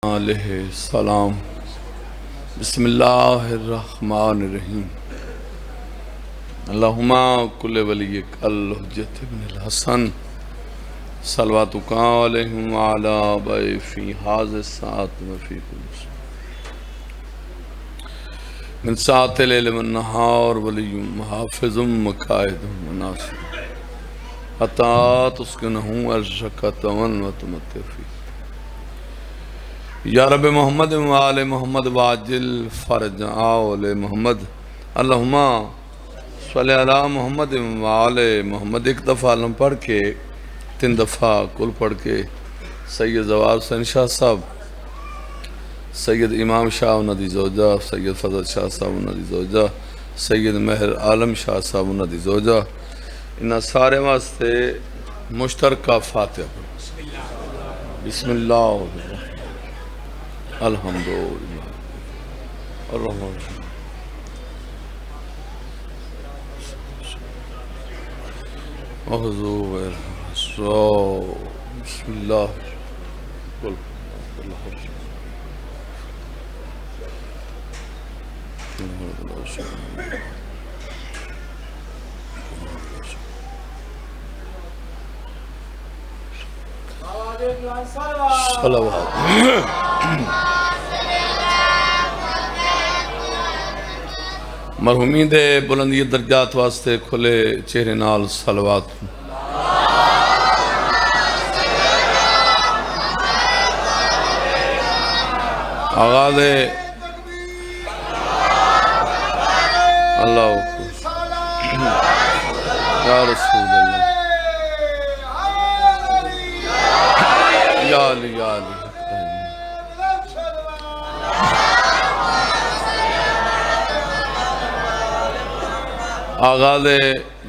علیہ السلام بسم اللہ الرحمن الرحیم اللہم کل ولیک الحجت ابن الحسن صلواتک علیہم وعلا آبائی فی حاضر الساعت وفی کل من ساعت اللیل والنہار ولی محافظ مقائد مناصر حتی تسکنہو ارشکت ون و تمتع فی یا رب محمد و آل محمد واجل فرج آل محمد اللہم صلی اللہ محمد و آل محمد. ایک دفعہ علم پڑھ کے 3 دفعہ کل پڑھ کے سید زوار حسین شاہ صاحب، سید امام شاہ انہاں دی زوجہ، سید فضل شاہ صاحب انہاں دی زوجہ، سید مہر عالم شاہ صاحب انہاں دی زوجہ، انہاں سارے واسطے مشترکہ فاتحہ. بسم اللہ الحمدللہ الرحمن محضوب بسم اللہ صلوات. مرحومین دے بلندی درجات واسطے کھلے چہرے نال صلوات. آغاز اللہ یا رسول اللہ یا علی یا علی. آغاز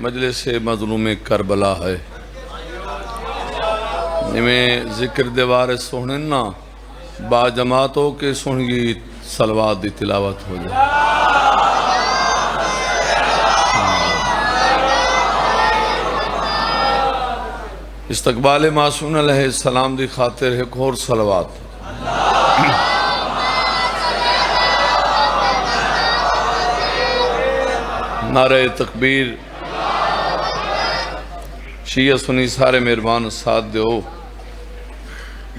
مجلس مظلوم کربلا ہے. میں ذکر دیوار سونے نا با جماعت ہو کے سنگی صلوات دی تلاوت ہو جائے. استقبال معصوم علیہ السلام دی خاطر ایک اور صلوات. نعرہ تکبیر. شیعہ سنی سارے مہربان ساتھ دیو.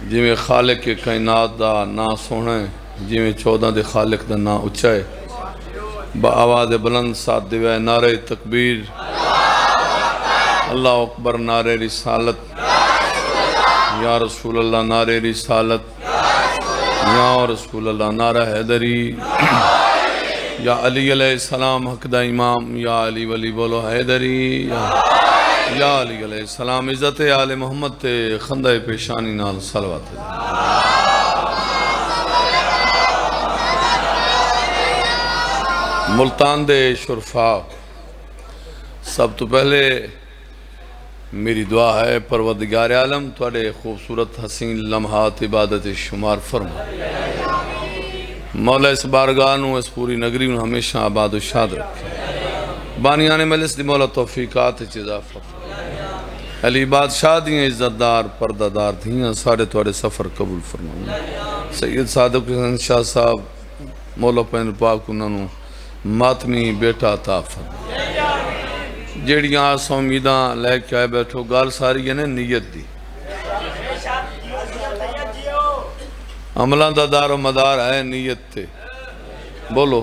جی میں خالق کے کائنات دا نا سونا ہے، جی میں 14 دے خالق دا نا اچھا ہے. با آواز بلند ساتھ دیو. نعرہ تکبیر اللہ اکبر. نعرہ رسالت یا رسول اللہ. نعرہ رسالت یا رسول اللہ. نعرہ حیدری یا علی علیہ السلام حق دا امام. یا علی ولی بولو حیدری یا علی علیہ السلام. عزت آل محمد تے خندہ پیشانی نال صلوات. ملتان دے شرفا، سب تو پہلے میری دعا ہے پروردگار عالم تھوڑے خوبصورت حسین لمحات عبادت شمار فرما. مولا اس بارگاہ اس پوری نگری میں ہمیشہ آباد و شاد رکھے. بانیان مجلس دی مولا توفیقات اضافہ. علی بادشاہ دیاں عزت دار پردہ دار دیاں سارے توڑے سفر قبول فرما. سید صادق حسین شاہ صاحب مولا پین پاک انہوں ماتمی بیٹا عطا فرما. جیڑیاں آس امیداں لے کے آئے بیٹھو گال ساری ہے نیت دی. عملان دا دار و مدار ہے نیت تے. بولو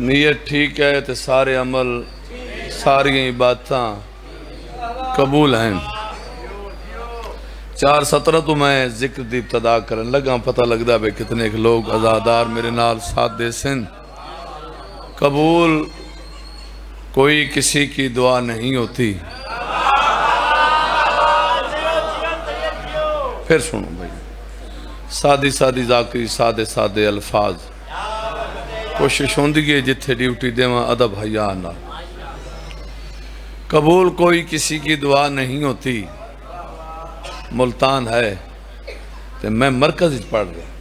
نیت ٹھیک ہے تے سارے عمل ساری عبادتاں قبول ہیں. 4:17 تو میں ذکر دی ابتدا کرن لگا. پتہ لگدا بے کتنے لوگ عزادار میرے نال ساتھ دے سن. قبول کوئی کسی کی دعا نہیں ہوتی. پھر سنو بھائی، سادی سادی ذاکری سادے سادے الفاظ. کوشش ہوندی ہے جتھے ڈیوٹی دیواں ادب حیا نہ. قبول کوئی کسی کی دعا نہیں ہوتی. ملتان ہے تو میں مرکز پڑھ رہا.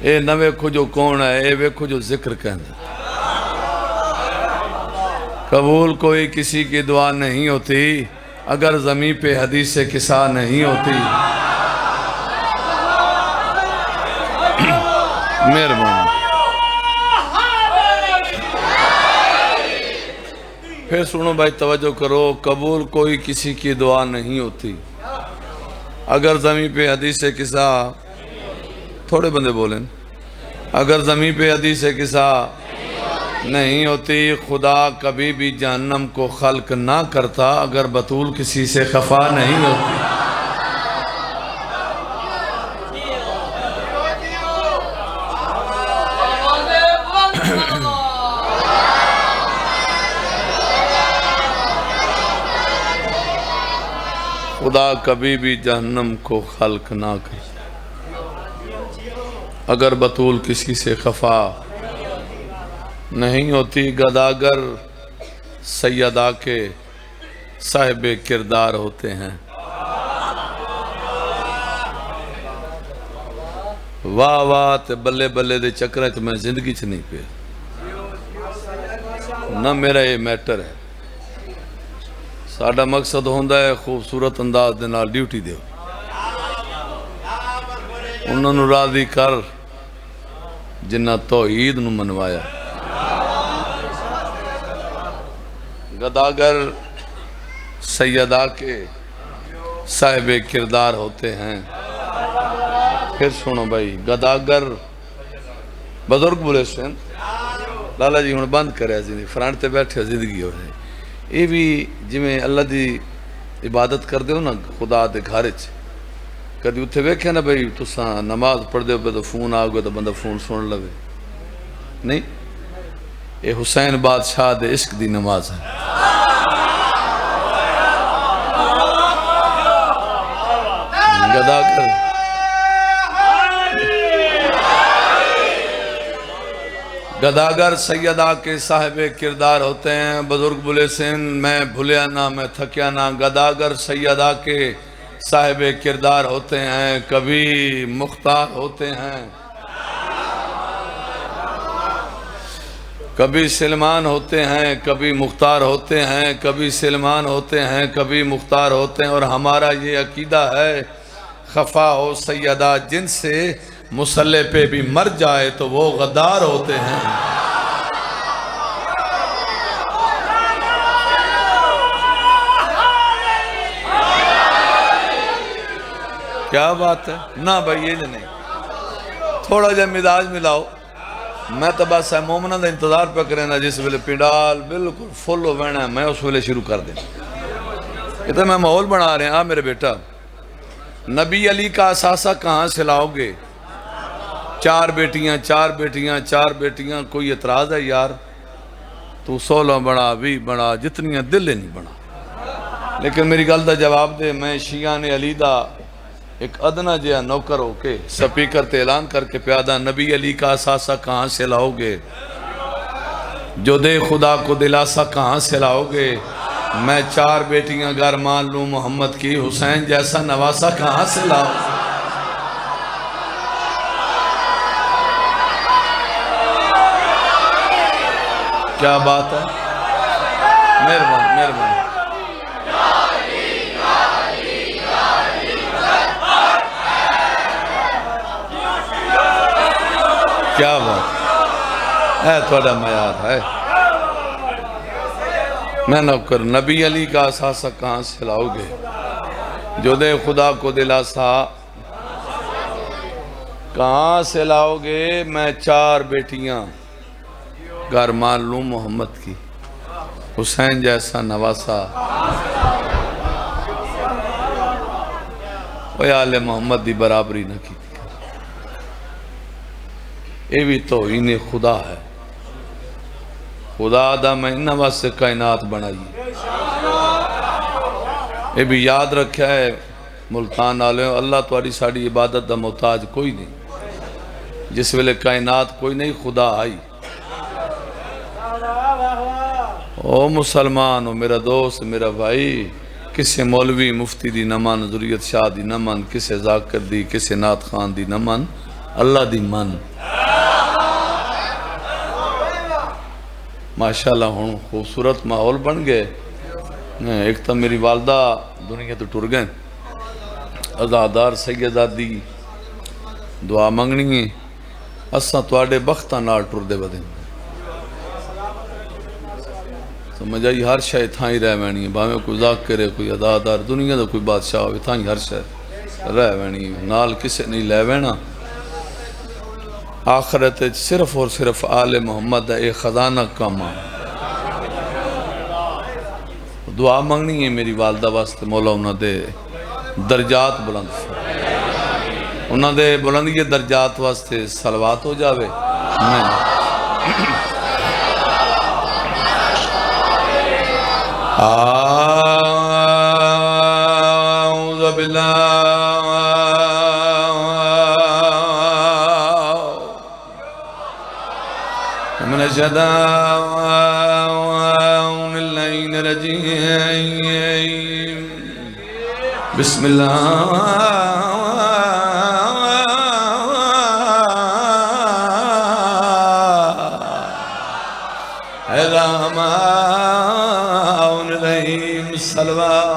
اے نہ ویکھو جو کون ہے، اے ویکھو جو ذکر کہنا. قبول کوئی کسی کی دعا نہیں ہوتی. اگر زمین پہ حدیث قصہ نہیں ہوتی مہربانی پھر سنو بھائی توجہ کرو قبول کوئی کسی کی دعا نہیں ہوتی اگر زمین پہ حدیث قصہ تھوڑے بندے بولیں اگر زمین پہ حدیث قصہ نہیں ہوتی خدا کبھی بھی جہنم کو خلق نہ کرتا اگر بطول کسی سے خفا نہیں ہوتی خدا کبھی بھی جہنم کو خلق نہ کرتا اگر بطول کسی سے خفا نہیں ہوتی گداگر سیدہ کے صاحب کردار ہوتے ہیں واہ واہ تے بلے بلے دے چکرے تو میں زندگی چ نہیں پیا نہ میرا یہ میٹر ہے ساڑھا مقصد ہوندہ ہے خوبصورت انداز دے نال ڈیوٹی دیو انہوں نے راضی کر جنہ توحید نو منوایا گداگر سیدہ کے صاحب کردار ہوتے ہیں پھر سنو بھائی گداگر بزرگ بولے سن لالا جی ہوں بند کرے زندگی فرانٹ تے بیٹھے زندگی ہو رہے یہ بھی جی میں اللہ دی عبادت کر دے ہو نا خدا دے گھارے چ کدی اتھے ویکھے نا بھائی تساں نماز پڑھ دے ہو تو فون آ گئے تو بندہ فون سن لوے نہیں یہ حسین بادشاہ دے عشق دی نماز ہے گداگر گداگر سیدہ کے صاحب کردار ہوتے ہیں بزرگ بولے سن میں بھولیا نہ میں تھکیا نہ گداگر سیدہ کے صاحب کردار ہوتے ہیں کبھی مختار ہوتے ہیں کبھی سلمان ہوتے ہیں کبھی مختار ہوتے ہیں کبھی سلمان ہوتے ہیں کبھی مختار ہوتے ہیں اور ہمارا یہ عقیدہ ہے خفا ہو سیدہ جن سے مسلح پہ بھی مر جائے تو وہ غدار ہوتے ہیں کیا بات ہے نہ بھائی یہ نہیں تھوڑا جا مزاج ملاؤ میں تو بس ہے مومنہ دا انتظار پہ کریں نا جس ویلے پنڈال بالکل فل ہو وینا ہے میں اس ویلے شروع کر دیں یہ تو میں ماحول بنا رہے ہیں میرے بیٹا نبی علی کا اثاثہ کہاں سے لاؤ گے چار بیٹیاں کوئی اعتراض ہے یار تو 16 بڑا 20 بڑا جتنیاں دل نہیں بڑا لیکن میری گل دا جواب دے میں شیعان علی دا ایک ادنا جہاں نوکر ہو کے سپیکر تے اعلان کر کے پیادہ نبی علی کا اثاثہ کہاں سے لاؤ گے جو دے خدا کو دلاسا کہاں سے لاؤ گے میں 4 بیٹیاں گھر مان لوں محمد کی حسین جیسا نواسا کہاں سے لاؤ کیا بات ہے مہربان کیا بات ہے تھوڑا معیار ہے میں نوکر نبی علی کا اثاثہ کہاں سے لاؤ گے جو دے خدا کو دلاسا کہاں سے لاؤ گے میں 4 بیٹیاں گھر مان لوں محمد کی حسین جیسا نواسا وہ آل محمد دی برابری نہ کی یہ بھی توہین خدا ہے خدا دا میں انہا سے کائنات بنائی یہ بھی یاد رکھا ہے ملتان آلے اللہ تواری ساڑی عبادت دا محتاج کوئی نہیں جس ویلے کائنات کوئی نہیں خدا آئی او مسلمان او میرا دوست میرا بھائی کسے مولوی مفتی دی نمان ذریت شاہ دی نمان کسے ذاکر دی کسے نات خان دی نمان اللہ دی من ماشاءاللہ ہوں خوبصورت ماحول بن گئے ایک تو میری والدہ دنیا تو ٹر گئے، عزادار سیدادی دعا منگنی ہے، اساں تواڈے بختاں نال ٹردے بدے سمجھ آئی، ہر شے تھاں ہی رہ وینی ہے، بھاویں کوئی ذاکر ہے، کوئی عزادار دنیا دا کوئی بادشاہ ہوئے، تھاں ہی ہر شے رہ وینی ہے، نال کسے نہیں لے وینا۔ آخرت صرف اور صرف آل محمد ہے، ایک خزانہ کام ہے۔ دعا منگنی ہے میری والدہ واسطے، مولا انہاں دے درجات بلند انہاں دے بلندی درجات واسطے صلوات ہو جاوے میں اعوذ باللہ من الشیطان الرجیم بسم اللہ الرحمن الرحیم صلوات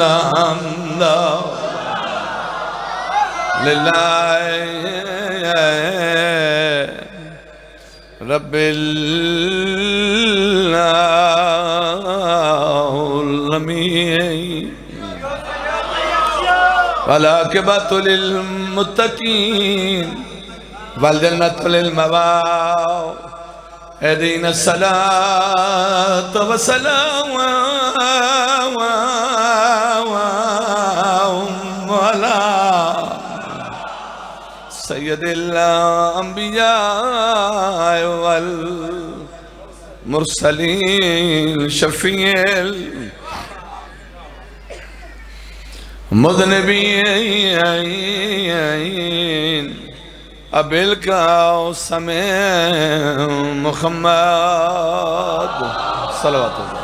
الحمد للہ رب العالمین والعاقبۃ للمتقین والجنۃ للمأوى اهدنا الصلاة والسلام على سید الانبیاء والمرسلین شفیع المذنبین ابل کا سمع محمد صلوات اللہ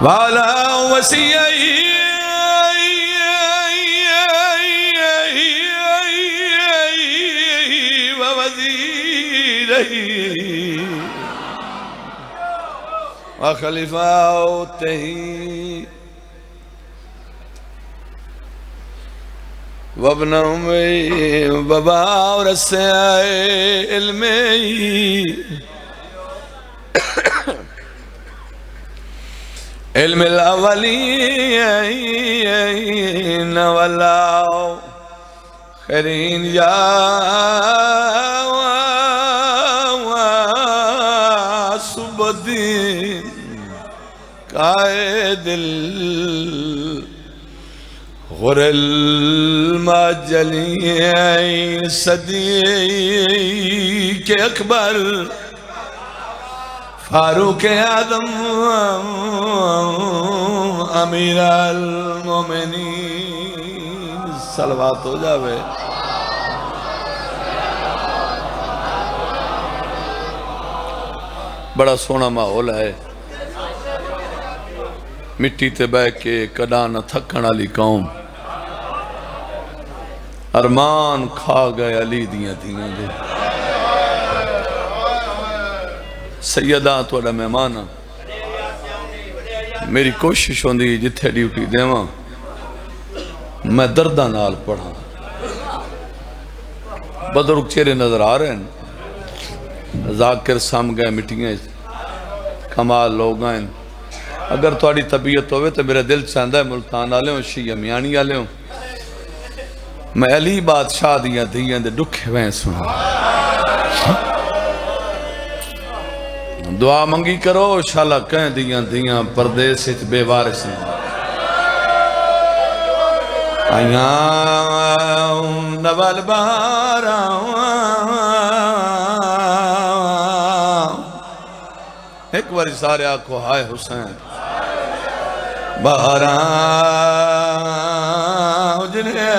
وعلى وسیعی وخلفاؤته وابن امی وبابا ورسے علمی علم الاولین والآخرین یا سبدین قائد غر المجلین صدیق اکبر فاروق اعظم امیر المومنین صلوات ہو جاوے بڑا سونا ماحول ہے، مٹی تے بہ کے کڈا نہ تھکن والی قوم، ارمان کھا گئے علی دیاں دیاں دے سیدہ توڑا مہمانا میری کوشش ہوندی جتھے ڈیوٹی دیواں میں دردہ نال پڑھا، بدرک چہرے نظر آ رہے ہیں، ذاکر سام گئے مٹیاں کمال لوگ ہیں، اگر تھوڑی طبیعت ہوئے تو میرا دل چاہتا ہے ملتان آلے ہوں شیعہ میانی آلے ہوں میں علی بادشاہ دیاں دیاں دے ڈکھے وہیں سنا دعا منگی کرو شالہ کہیں دیاں دیاں پردیس اچ بے وارث آیاں نوال باراں ایک باری سارے آکھو ہائے حسین باراں اجنے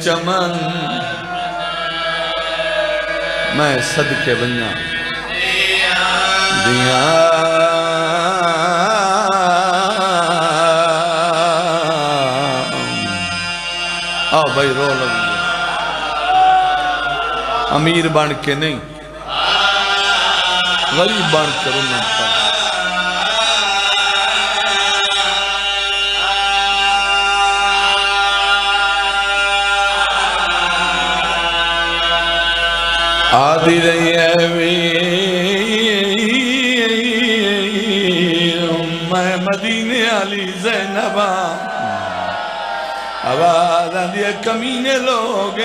چمن میں صدقے بنیاں دیاں آؤ بھائی رو لگ گیا امیر بن کے نہیں غریب بن کر انہیں پر آدھی رہی ہے میں مدینے علی زینبہ آواز آدھی ہے کمینے لوگ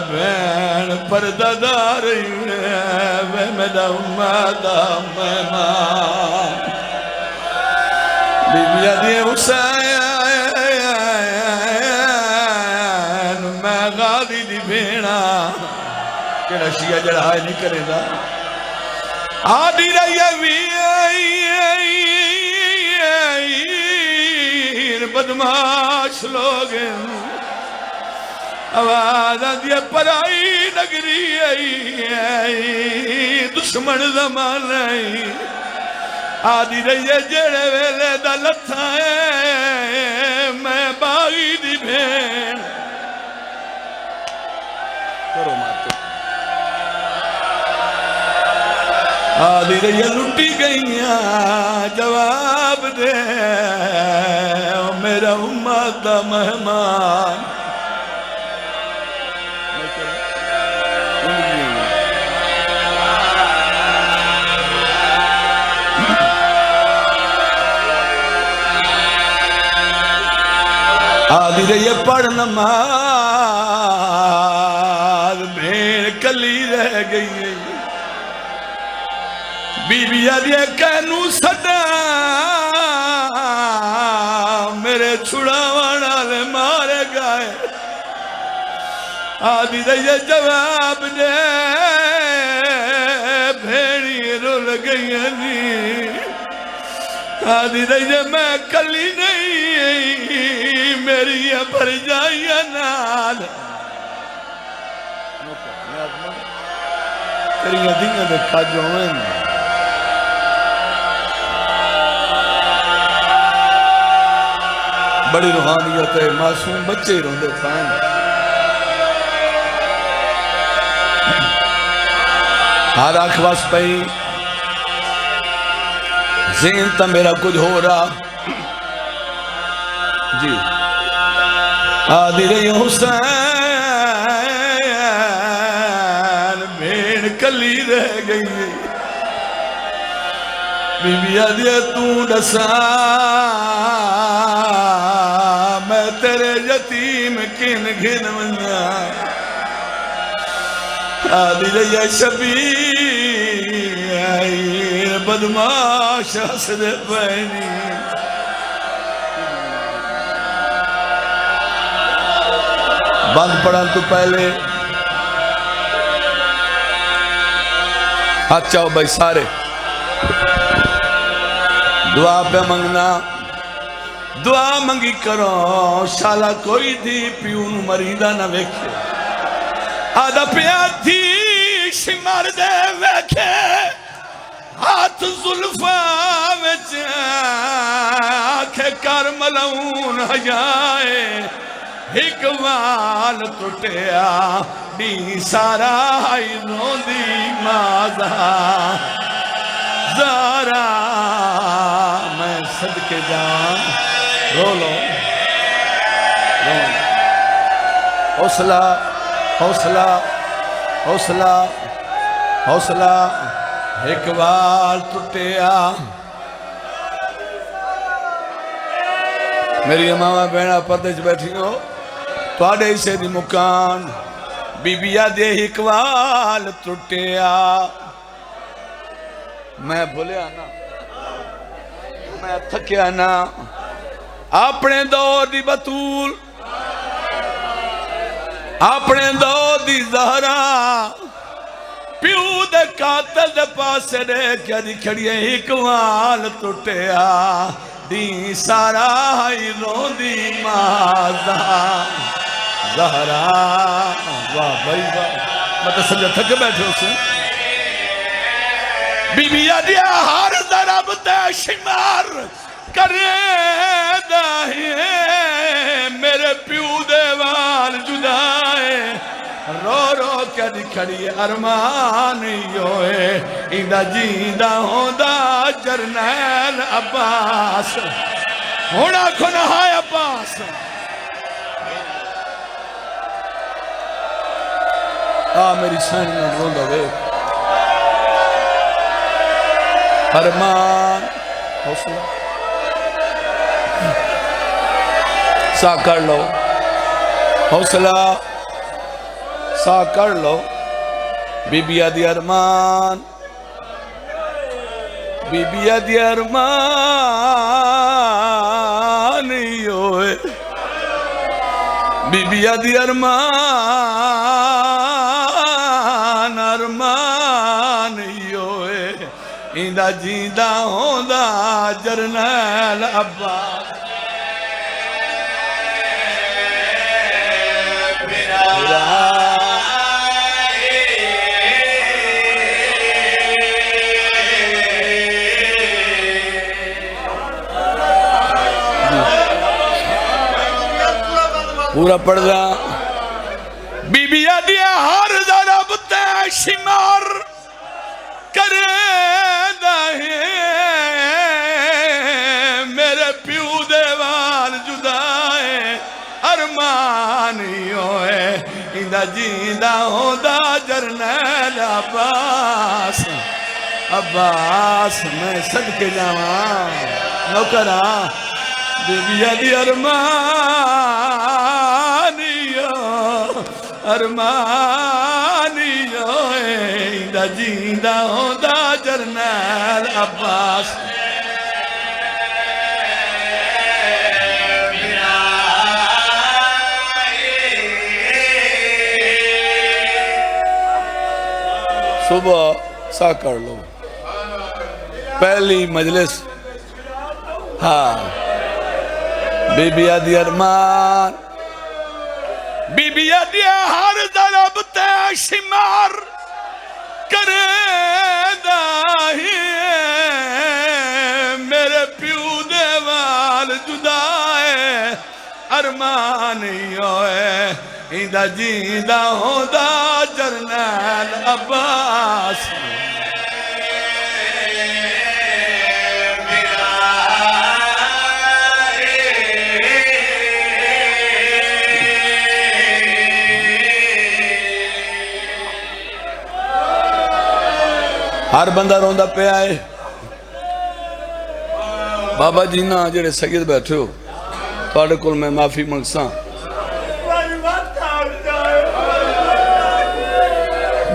بین پردہ دار وے میرا امدہ مہمان بی بی آدھی ہے حسین میں غادی دی بھیڑا کہ رشیہ جڑھائی نہیں کرے دا آدھی رہی ہے بدماش لوگ آواز آدھی ہے پرائی نگری دشمن زمان آدھی رہی ہے جڑے ویلے دا لتھا ہے میں باغی دی بھین کرو ماتے آدھی رہی ہے لٹی گئیاں جواب دے میرا امت دا مہمان آدھی رہی ہے پڑھ نماز بھیڑ کلی رہ گئی ہے بی بی آدھی ہے کہنو صدا میرے چھڑاوانا لے مارے گائے آدھی رہی ہے جواب دے بھیڑی رول گئی ہے آدھی رہی ہے میں کلی نہیں میری پر جائیے نال تیری دیئے دیکھا جو ہیں بڑی روحانیت ہے معصوم بچے ہی روندے پائیں ہر آنکھ واس پئی ذہن تا میرا کچھ ہو رہا جی آدھی رہی حسین بھیڑ کلی رہ گئی بی بی آدھی ہے تو ڈسا میں تیرے یتیم کن گھن منا آدھی رہی ہے شبیر بدماش حسد پہنی بند پڑھا تو پہلے ہاتھ چاہو بھائی سارے دعا پہ منگنا دعا منگی کرو شالا کوئی تھی پیون مریدہ نہ ویکھے آدھا پیا تھی شمار دے ویکھے ہاتھ ظلفہ وچ آنکھیں کار ملون حیائے حکمال ٹوٹیا بھی سارا ہائی روندی مازا زارا میں صدقے جان رو لو حوصلہ حوصلہ حوصلہ حوصلہ حکمال ٹوٹیا میری امامہ بہنہ پردے چ بیٹھی ہو تواڈے حصے دی مکان بی بیا دے حکوال ٹوٹیا میں بھولیا نا میں تھکیا نا اپنے دور دی بطول اپنے دور دی زہرا پیو دے قاتل دے پاسے دے کیا دی کھڑی حکوال ٹوٹیا دی سارا ہی رو دی مازا زہرا واہ بھائی واہ میں تو سمجھا تھک بیٹھے اسے بی بی آدیا ہر ضرب تے شمار کرے داہی میرے پیو اج کھڑی ارمان یوئے ایندا جیندا ہوندا جرنیل عباس ہونا کھنا ہے عباس میری سین میں روندا وے ارمان حوصلہ سا کر لو حوصلہ سا کر لو بی بی آدھی ارمان بی بی آدھی ارمان یوئے بی بی آدھی ارمان یوئے ایندا جیندا ہوندا جرنیل عباس پورا پڑھ رہا بی بی آدیا ہر ضرب تے شمار کرے دائیں میرے پیو دیوال جدائیں ارمانی ہوئے اندہ جیندہ ہوندا جرنیل عباس عباس میں صدقے جاواں نوکران بی بی آدھی ارمانیو ایندا جیندا ہوندا جرنیل عباس صبح سا کر لو پہلی مجلس ہاں بی بی آدھی ارمان بی بی آدھی ہر ضرب تے شمار کرے داہی میرے پیو دیوال جدائے ارمانی ہوئے ایندہ جیندہ ہوندا جرنیل عباس ہر بندہ روندہ پہ آئے بابا جینا جڑے سید بیٹھے ہو توڑے کل میں معافی منگساں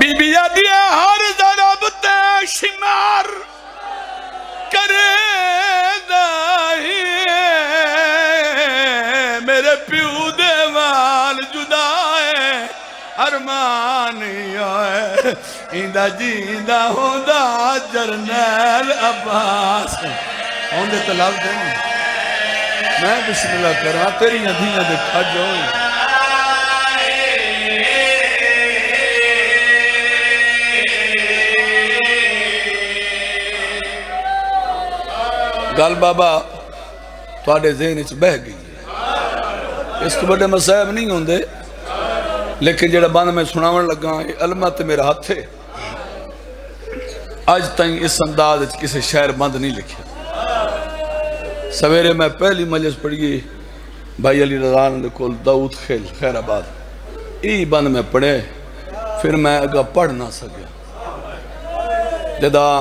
بی بی آدھی ہر ضرب تے شمار کرے داہی میرے پیو دیوال جدائے ارمانی ہوئے ایندہ جیندہ ہوندا جرنیل عباس ہوندے طلاب دیں میں بسم اللہ کرا تیری ندیاں دکھا جاؤں گل بابا تواڈے ذہن وچ بہ گئی اس تو بڑے مصائب نہیں ہوندے لیکن جڑا بند میں سناون لگا علمت میرا ہاتھ ہے آج تائیں اس انداز کسی شعر بند نہیں لکھا سویرے میں پہلی مجلس پڑھی بھائی علی رضا نے کول داؤد خیل خیر آباد ای بند میں پڑھے پھر میں اگا پڑھ نہ سکیا جدا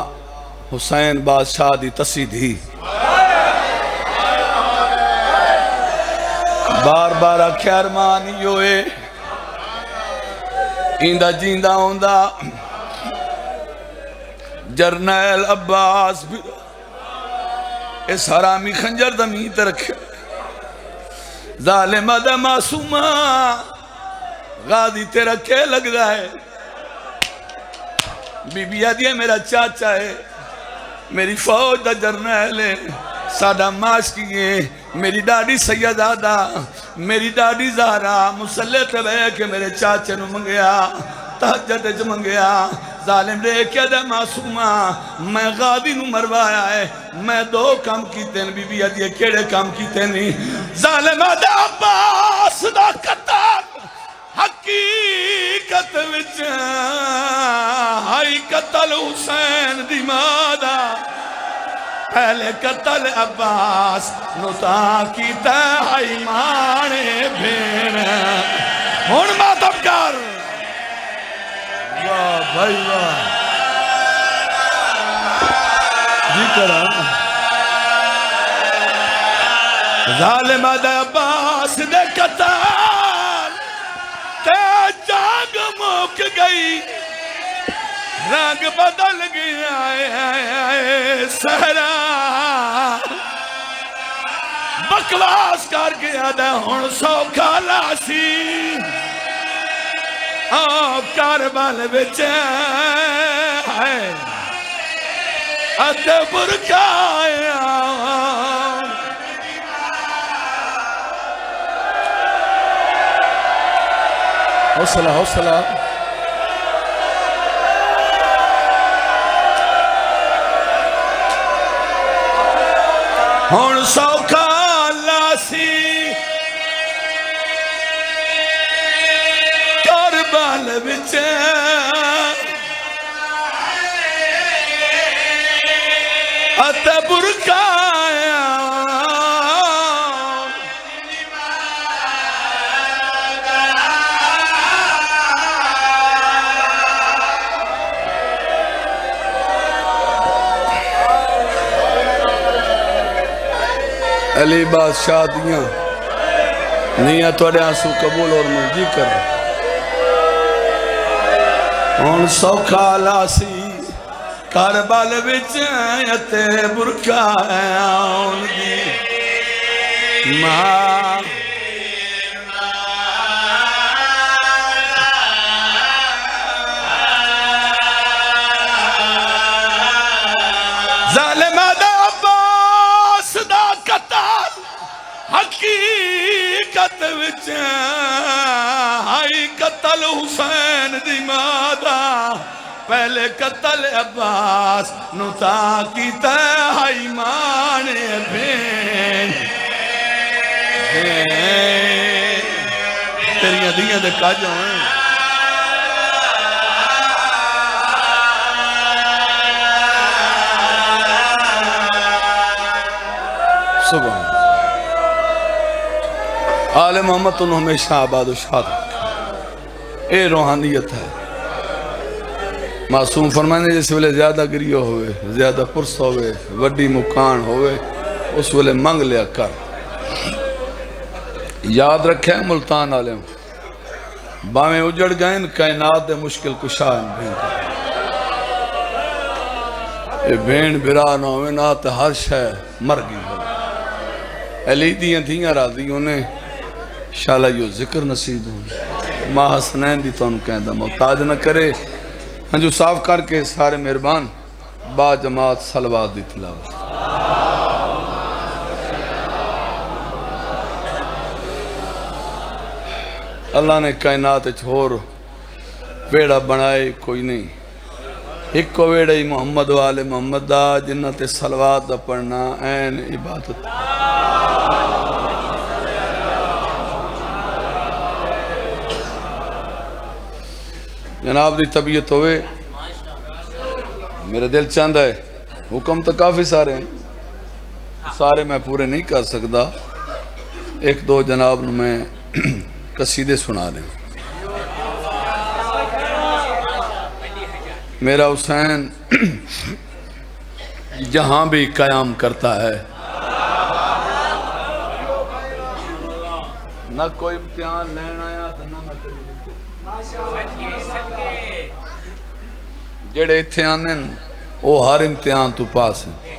حسین بادشاہ دی تسی دی بار بار آکھے ارمانی ہوئے ایندہ جیندہ ہوندا جرنیل عباس بھی اس حرامی خنجر دمیت رکھے ظالمہ دا معصومہ غازی تیرا کے لگ رہا ہے بی بی آدھی میرا چاچا ہے میری فوج دا جرنیل ہے سادہ ماش کیے میری ڈاڈی سیدادہ میری ڈاڈی زہرہ مسلح تبے کہ میرے چاچے نو منگیا تحجد اج منگیا ظالم رے کیا دے معصومہ میں غادی نو مروایا ہے میں دو کام کیتے ہیں بی بی آدھی کیڑے کام کیتے نہیں ظالم دا عباس دا قتل حقیقت حقیقت وچ ہائی قتل حسین دی مادا پہلے قتل عباس نتا کیتا ہائی مانے بھین ہون ماتم کر واہ بھائی واہ جی کرا ظالم دا عباس دے قتل تے جاگ موک گئی رنگ بدل گیا سہرا بکواس کر گیا دے ہن سوکھا لاسی آپ کاربال بچ ہے ادھے برکایا حوصلہ حوصلہ ہون سوکھا لاسی کربال بچ اتہ برکایا علی بادشاہ دیاں نیاں توڑے آنسو قبول اور مرجی کر ہون سوکھا لاسی کاربال وچ تے برکایا ہون دی ماں ظالم دا عباس دا قتل حقیقت وچ ہائی قتل حسین دی مادا پہلے قتل عباس نتا کیتا ہائی مانے بھین تیریاں دیاں دے کاجوں ہیں سبحان آل محمد انہوں ہمیشہ آباد و شاد اے روحانیت ہے معصوم فرمانے جس ویلے زیادہ گریو ہوئے زیادہ پرس ہوئے وڈی مکان ہوئے اس ویلے منگ لیا کر یاد رکھے ملتان عالم باویں اجڑ گئیں کائنات دے مشکل کشائن بھین اے بھین برا نہ ہوئے نہ تے ہر شے مر گئی ہو علی دیاں دیاں راضی انہیں شاءاللہ یو ذکر نصیب ہوں ماں حسنین دی تو ان کہہ دا محتاج نہ کرے ہنجو صاف کر کے سارے مہربان با جماعت صلوات دی تلاوت اللہ نے کائنات چھوڑ ویڑا بنائے کوئی نہیں ایک کو ویڑا ہی محمد والے محمد دا جنت صلوات دا پڑھنا این عبادت جناب دی طبیعت ہوئے میرے دل چاند ہے حکم تو کافی سارے ہیں سارے میں پورے نہیں کر سکتا ایک دو جناب میں قصیدے سنا دیں میرا حسین جہاں بھی قیام کرتا ہے نہ کوئی امتحان لینا آیا تو نہ میں جڑے اتھے آنے وہ ہر امتحان تو پاس ہیں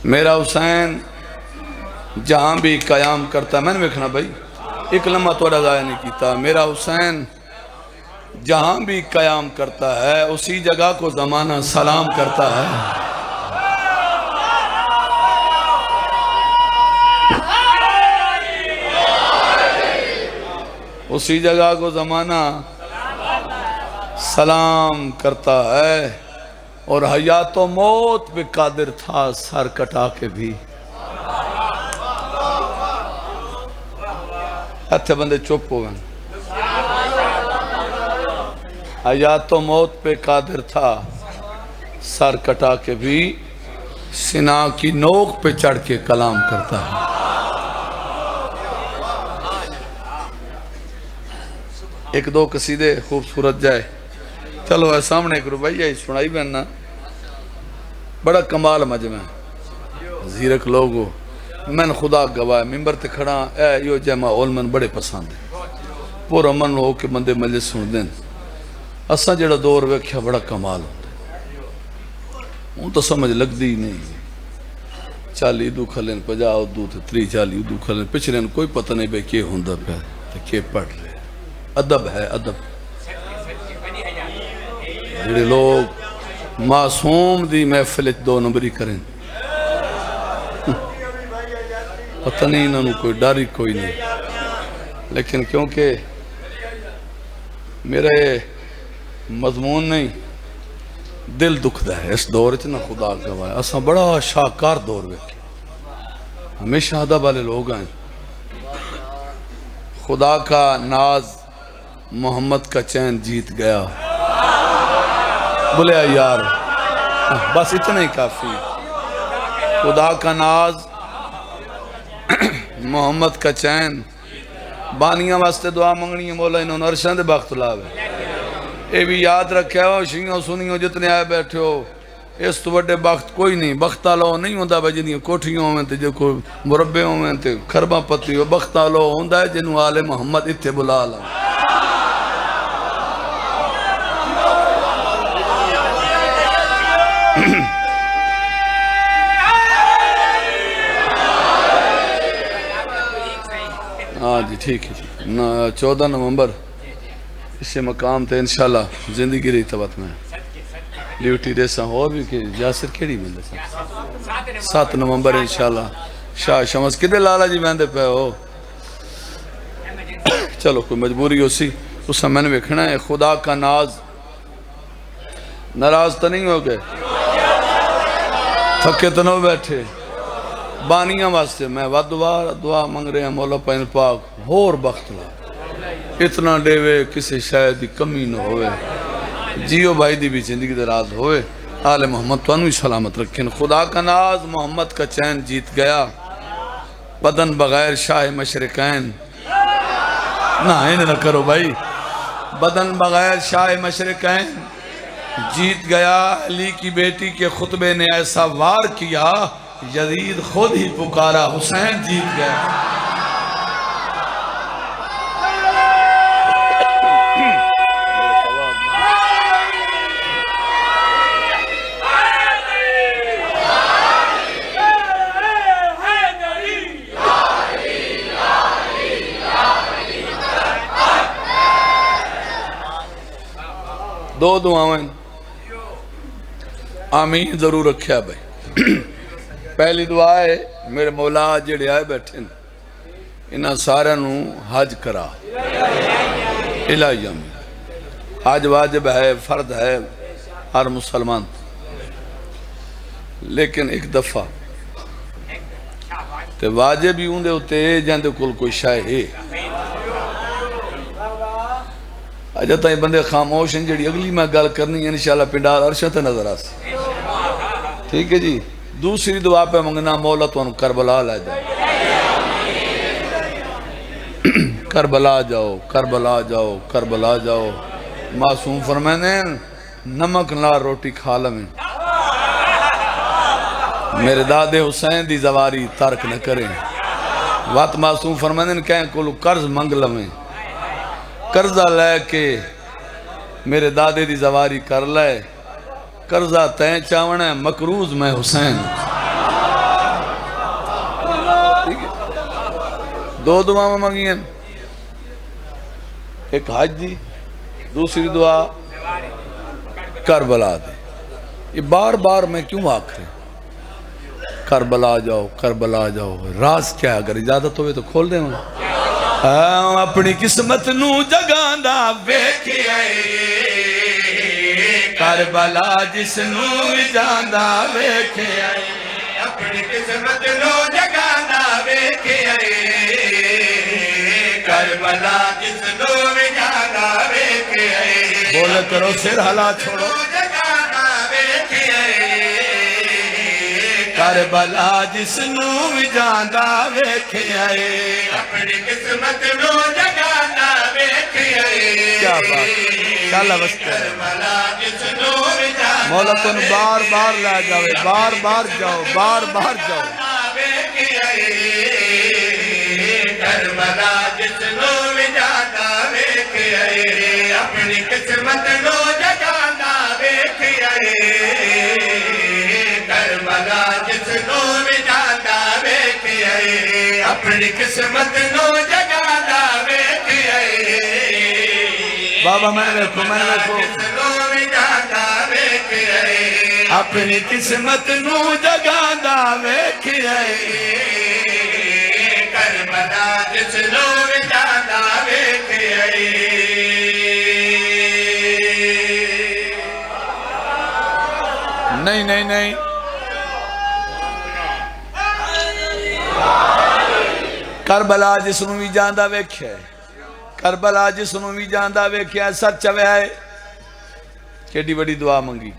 میرا حسین جہاں بھی قیام کرتا ہے میں نے ویکھنا بھائی ایک لمحہ توڑا ضائع نہیں کیتا میرا حسین جہاں بھی قیام کرتا ہے اسی جگہ کو زمانہ سلام کرتا ہے اسی جگہ کو زمانہ سلام کرتا ہے اور حیات و موت بھی قادر تھا سر کٹا کے بھی ہتھے بندے چپ ہو گئے حیات و موت پہ قادر تھا، سر کٹا کے بھی سنا کی نوک پہ چڑھ کے کلام کرتا ہے۔ ایک دو قصیدے خوبصورت جائے، چلو اے سامنے ایک روبیہ سنائی بہننا، بڑا کمال مجمع ہے، زیرک لوگو میں خدا گواہ ممبر تے کھڑا اے یو جمع علمن بڑے پسند ہے، پورا من ہو کے بندے مجلس سن دیں۔ اساں جڑا دور ویکھیا بڑا کمال ہوتا ہے، ہوں تو سمجھ لگ دی نہیں، 40 ادو کھلیں 50 ادو تے 30 40 ادو کھلیں پچھلے کوئی پتہ نہیں بے کیا ہوندہ پہ تے کیا پڑھ رہے۔ ادب ہے ادب، جڑے لوگ معصوم دی محفل 2 نمبری کریں، پتہ نہیں انہوں کوئی ڈاری کوئی نہیں، لیکن کیونکہ میرے مضمون نہیں دل دکھ دا ہے اس دور اتنا خدا گواہ ہے، اساں بڑا شاہکار دور ویکھے، ہمیشہ ادب والے لوگ ہیں۔ خدا کا ناز محمد کا چین جیت گیا، بولے یار بس اتنا ہی کافی، خدا کا ناز محمد کا چین، بانیاں واسطے دعا منگنی ہے مولا انہوں نے عرشان دے بخت لاوے، اے بھی یاد رکھے ہو شیعوں سنیوں جتنے آئے بیٹھے ہو، اس تو بڑے بخت کوئی نہیں، بختہ لو نہیں ہوندہ بھائی جنہیں کوٹھیوں میں تے جو کوئی مربعوں میں تے خربہ پتی ہو، بختہ لو ہوندہ ہے جنہوں آل محمد اتھے بلا لوں۔ ہاں جی ٹھیک ہے، 14 نومبر اسے مقام تے انشاءاللہ زندگی رہی تبت میں لیوٹی ریسا اور بھی کہ جاسر کیڑی ملے 7 نومبر انشاءاللہ شاہ شمس کدے لالا جی بیندے پہ ہو، چلو کوئی مجبوری ہو سی اس میں نے وکھنا ہے۔ خدا کا ناز ناراض تو نہیں ہو گئے، تھکے تو نہ بیٹھے، بانیاں واسطے میں دعا منگ رہے ہیں مولا پین پاک ہور بخت لا، اتنا ڈیوے کسی شاید دی کمی نہ ہوئے، جیو بھائی دی بھی زندگی دراز ہوئے، آل محمد تو انہوں ہی سلامت رکھیں۔ خدا کا ناز محمد کا چین جیت گیا، بدن بغیر شاہ مشرقین، نہ نہ کرو بھائی، بدن بغیر شاہ مشرقین جیت گیا، علی کی بیٹی کے خطبے نے ایسا وار کیا، یزید خود ہی پکارا حسین جیت گیا۔ دو دعائیں آمین ضرور رکھیا بھائی۔ پہلی دعا ہے میرے مولا جڑے آئے بیٹھے انہاں سارے نوں حج کرا، الہی آمین۔ حج واجب ہے، فرد ہے ہر مسلمان، لیکن ایک دفعہ تے واجب ہی ہوندے ہوتے جاندے کل کوئی شاہ ہے، اجا تائیں بندے خاموش ہیں جڑی اگلی میں گل کرنی ہے انشاءاللہ پنڈال عرشہ تے نظر آسی، ٹھیک ہے جی۔ دوسری دعا پہ منگنا مولا تو انہوں کربلا لے جاؤ، کربلا جاؤ کربلا جاؤ کربلا جاؤ، معصوم فرمائنے نمک نہ روٹی کھا لمیں، میرے دادے حسین دی زواری ترک نہ کریں، وقت معصوم فرمائنے کہیں کلو قرض منگ لمیں، قرضہ لے کے میرے دادے دی زواری کر لے، قرضہ تین چاونا ہے مکروز میں حسین۔ دو دعا میں مانگی ہیں، ایک حج دی، دوسری دعا کربلا دے۔ یہ بار بار میں کیوں آکھ رہے کربلا جاؤ کربلا جاؤ، راز کیا ہے؟ اگر اجازت ہوئے تو کھول دیں ہوں۔ اپنی قسمت نو جگاندہ ویکھے آئے، کربلا جس نو جاندہ ویکھے آئے، اپنی قسمت نو جگاندہ ویکھے آئے، کربلا جس نو جاندہ ویکھے آئے، توجہ کرو سر ہلا چھوڑو کربلا جس نو بھی جاندہ ویکھے آئے اپنی قسمت نو جگانا ویکھے آئے کیا بات شاءاللہ بس کربلا جس نو بھی جاندہ مولا تن بار بار لے جاوے بار بار جاؤ بار بار جاؤ کربلا جس نو بھی جاندہ ویکھے آئے اپنی قسمت نو جگانا ویکھے آئے کربلا جس نو بھی جاندہ ویکھے آئے اپنی قسمت نو جگانا ویکھے آئے بابا میں نے دیکھو اپنی قسمت نو جگانا ویکھے آئے کربلا جس نو بھی جاندہ ویکھے آئے نہیں نہیں نہیں کربلا جس نو بھی جاندہ ویکھے کربلا جس نو بھی جاندہ ویکھے سچ چوے آئے کیڑی بڑی دعا منگی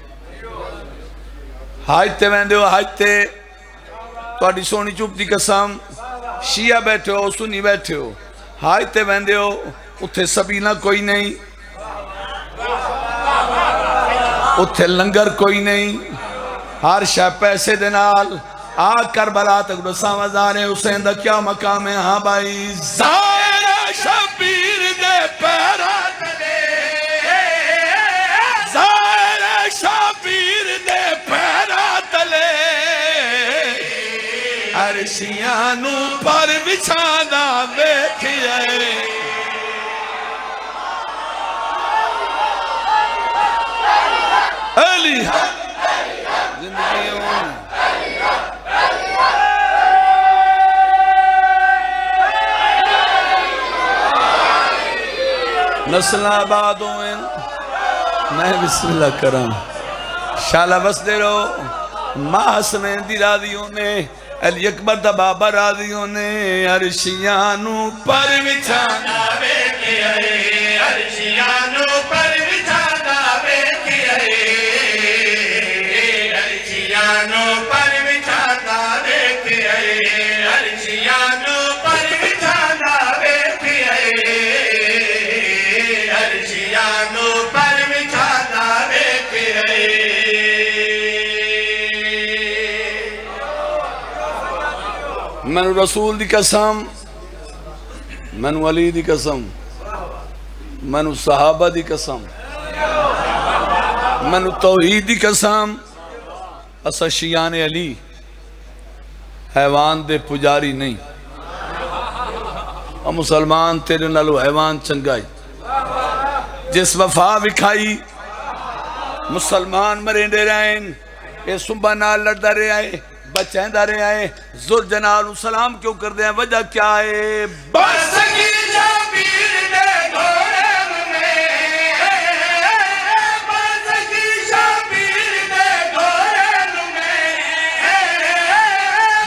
حاجتے ویندے ہو حاجتے توڑی سونی چوپ دی قسم شیعہ بیٹھے ہو سنی بیٹھے ہو حاجتے ویندے ہو اتھے سبینہ کوئی نہیں اتھے لنگر کوئی نہیں ہر شاہ پیسے دنال آگ کربلا تک رساں وزانے حسین دا کیا مقام ہے ہاں بھائی زائرہ شبیر دے پیرا تلے زائرہ شبیر دے پیرا تلے عرشیانو پر بچھانا بیٹھئے علی زندگی ہوں نسل آباد ہوئیں میں بسم اللہ کرم شالہ بس دے رہو ماں سمین دی راضیوں نے علی اکبر دا بابا راضیوں نے عرشیانو پر بچھانا بیٹھے آئے عرشیانو پر بچھانا بیٹھے آئے عرشیانو پر بچھانا بیٹھے آئے عرشیانو پر بچھانا بیٹھے آئے عرشیانو پر بچھانا بیٹھے آئے منو رسول دی قسم منو علی دی قسم منو صحابہ دی قسم منو توحید دی قسم اسا شیعان علی حیوان دے پجاری نہیں اور مسلمان تیرے نالو حیوان چنگائی جس وفا بکھائی مسلمان مرینڈے رہیں اے صبح نال لڑدہ رہے آئے بچیں دا رہے آئے زور جنال سلام کیوں کر دیں وجہ کیا ہے بس کی شبیر دے گھوڑے میں بس کی شبیر دے گھوڑے میں